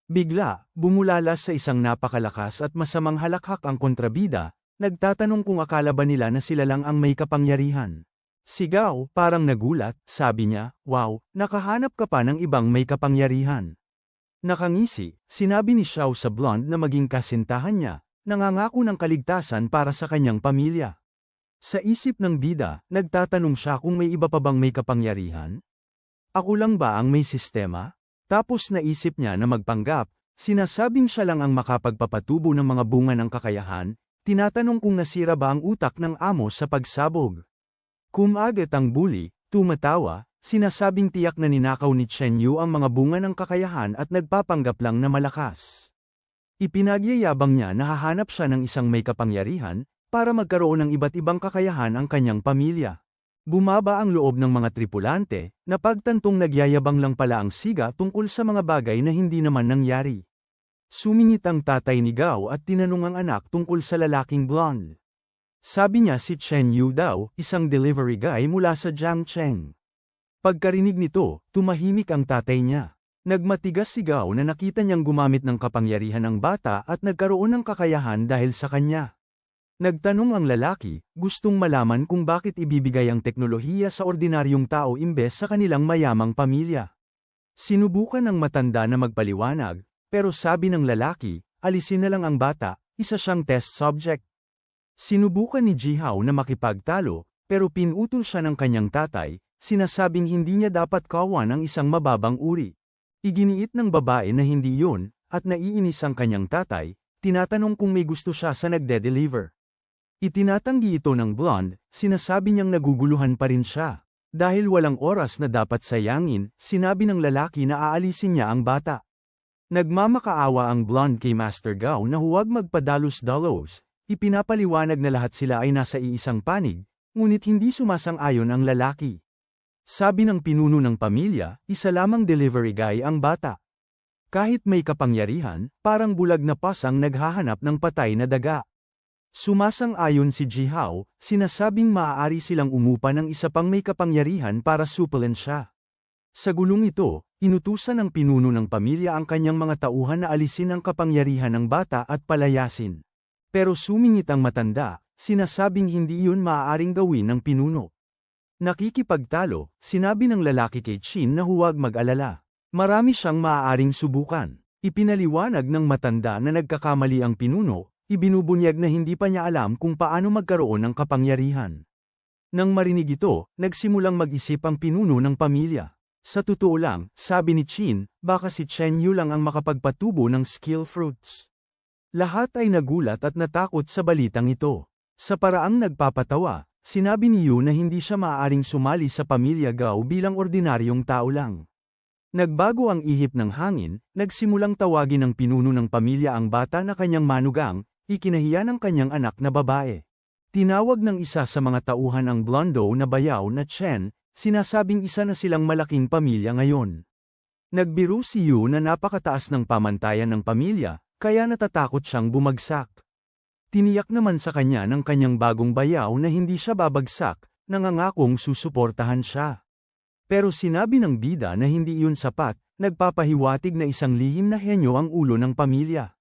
Bigla, bumulalas sa isang napakalakas at masamang halakhak ang kontrabida, Nagtatanong kung akala ba nila na sila lang ang may kapangyarihan. Si Gao, parang nagulat, sabi niya, wow, nakahanap ka pa ng ibang may kapangyarihan. Nakangisi, sinabi ni Xiao sa blonde na maging kasintahan niya, nangangako ng kaligtasan para sa kanyang pamilya. Sa isip ng bida, nagtatanong siya kung may iba pa bang may kapangyarihan? Ako lang ba ang may sistema? Tapos naisip niya na magpanggap, sinasabing siya lang ang makapagpapatubo ng mga bunga ng kakayahan, tinatanong kung nasira ba ang utak ng amo sa pagsabog. Kumagat ang bully, tumatawa, sinasabing tiyak na ninakaw ni Chen Yu ang mga bunga ng kakayahan at nagpapanggap lang na malakas. Ipinagyayabang niya na hahanap siya ng isang may kapangyarihan, para magkaroon ng iba't ibang kakayahan ang kanyang pamilya. Bumaba ang loob ng mga tripulante, na pagtantong nagyayabang lang pala ang siga tungkol sa mga bagay na hindi naman nangyari. Sumingit ang tatay ni Gao at tinanong ang anak tungkol sa lalaking blonde. Sabi niya si Chen Yu daw, isang delivery guy mula sa Jiangcheng. Pagkarinig nito, tumahimik ang tatay niya. Nagmatigas si Gao na nakita niyang gumamit ng kapangyarihan ng bata at nagkaroon ng kakayahan dahil sa kanya. Nagtanong ang lalaki, gustong malaman kung bakit ibibigay ang teknolohiya sa ordinaryong tao imbes sa kanilang mayamang pamilya. Sinubukan ng matanda na magpaliwanag, pero sabi ng lalaki, alisin na lang ang bata, isa siyang test subject. Sinubukan ni Jihao na makipagtalo, pero pinutol siya ng kanyang tatay, sinasabing hindi niya dapat kawan ang isang mababang uri. Iginiit ng babae na hindi yun, at naiinis ang kanyang tatay, tinatanong kung may gusto siya sa nagde-deliver. Itinatanggi ito ng blonde, sinasabi niyang naguguluhan pa rin siya. Dahil walang oras na dapat sayangin, sinabi ng lalaki na aalisin niya ang bata. Nagmamakaawa ang blonde kay Master Gao na huwag magpadalos-dalos. Ipinapaliwanag na lahat sila ay nasa iisang panig, ngunit hindi sumasang-ayon ang lalaki. Sabi ng pinuno ng pamilya, isa lamang delivery guy ang bata. Kahit may kapangyarihan, parang bulag na pasang naghahanap ng patay na daga. Sumasang-ayon si Jihao, sinasabing maaari silang umupa ng isa pang may kapangyarihan para suplen siya. Sa gulong ito, inutusan ng pinuno ng pamilya ang kanyang mga tauhan na alisin ang kapangyarihan ng bata at palayasin. Pero sumingit ang matanda, sinasabing hindi yun maaaring gawin ng pinuno. Nakikipagtalo, sinabi ng lalaki kay Chin na huwag mag-alala. Marami siyang maaaring subukan. Ipinaliwanag ng matanda na nagkakamali ang pinuno, ibinubunyag na hindi pa niya alam kung paano magkaroon ng kapangyarihan. Nang marinig ito, nagsimulang mag-isip ang pinuno ng pamilya. Sa totoo lang, sabi ni Chin, baka si Chen Yu lang ang makapagpatubo ng skill fruits. Lahat ay nagulat at natakot sa balitang ito. Sa paraang nagpapatawa, sinabi ni Yu na hindi siya maaaring sumali sa pamilya Gao bilang ordinaryong tao lang. Nagbago ang ihip ng hangin, nagsimulang tawagin ng pinuno ng pamilya ang bata na kanyang manugang, ikinahiya ng kanyang anak na babae. Tinawag ng isa sa mga tauhan ang blondo na bayaw na Chen, sinasabing isa na silang malaking pamilya ngayon. Nagbiro si Yu na napakataas ng pamantayan ng pamilya, kaya natatakot siyang bumagsak. Tiniyak naman sa kanya ng kanyang bagong bayaw na hindi siya babagsak, nangangakong susuportahan siya. Pero sinabi ng bida na hindi iyon sapat, nagpapahiwatig na isang lihim na henyo ang ulo ng pamilya.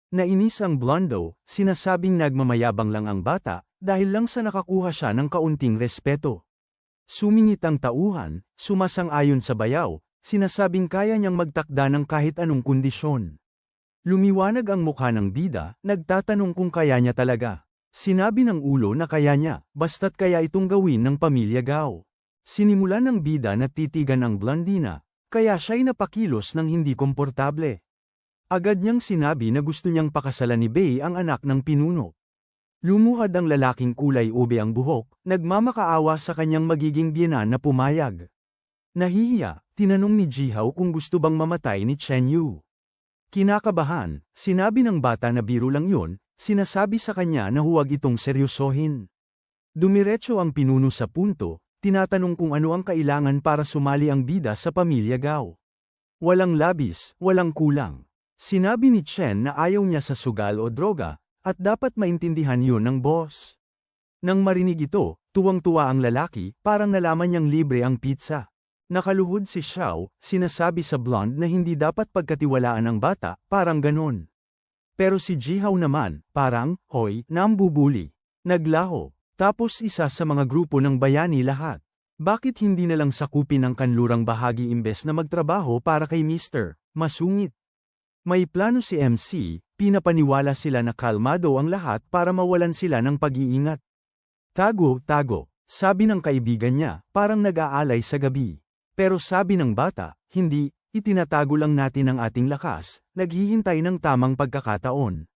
Nainis ang blondo, sinasabing nagmamayabang lang ang bata, dahil lang sa nakakuha siya ng kaunting respeto. Sumingit ang tauhan, sumasang-ayon sa bayaw, sinasabing kaya niyang magtakda ng kahit anong kondisyon. Lumiwanag ang mukha ng bida, nagtatanong kung kaya niya talaga. Sinabi ng ulo na kaya niya, basta't kaya itong gawin ng pamilya Gao. Sinimulan ng bida na titigan ang blondina, kaya siya'y napakilos ng hindi komportable. Agad niyang sinabi na gusto niyang pakasalan ni Bei ang anak ng pinuno. Lumuhad ang lalaking kulay ube ang buhok, nagmamakaawa sa kanyang magiging biyenan na pumayag. Nahihiya, tinanong ni Jihao kung gusto bang mamatay ni Chen Yu. Kinakabahan, sinabi ng bata na biro lang yun, sinasabi sa kanya na huwag itong seryosohin. Dumiretso ang pinuno sa punto, tinatanong kung ano ang kailangan para sumali ang bida sa pamilya Gao. Walang labis, walang kulang. Sinabi ni Chen na ayaw niya sa sugal o droga, at dapat maintindihan yun ng boss. Nang marinig ito, tuwang-tuwa ang lalaki, parang nalaman niyang libre ang pizza. Nakaluhod si Xiao, sinasabi sa blonde na hindi dapat pagkatiwalaan ang bata, parang ganon. Pero si Jihaw naman, parang, hoy, nambubuli. Naglaho. Tapos isa sa mga grupo ng bayani lahat. Bakit hindi na lang sakupin ang kanlurang bahagi imbes na magtrabaho para kay Mr. Masungit? May plano si MC, pinapaniwala sila na kalmado ang lahat para mawalan sila ng pag-iingat. Tago, tago, sabi ng kaibigan niya, parang nag-aalay sa gabi. Pero sabi ng bata, hindi, itinatago lang natin ang ating lakas, naghihintay ng tamang pagkakataon.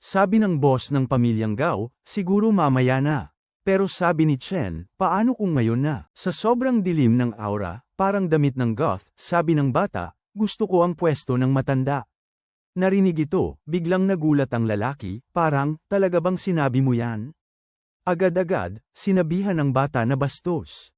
Sabi ng boss ng pamilyang Gao, siguro mamaya na. Pero sabi ni Chen, paano kung ngayon na? Sa sobrang dilim ng aura, parang damit ng goth, sabi ng bata, gusto ko ang pwesto ng matanda. Narinig ito, biglang nagulat ang lalaki, parang, talaga bang sinabi mo yan? Agad-agad, sinabihan ng bata na bastos.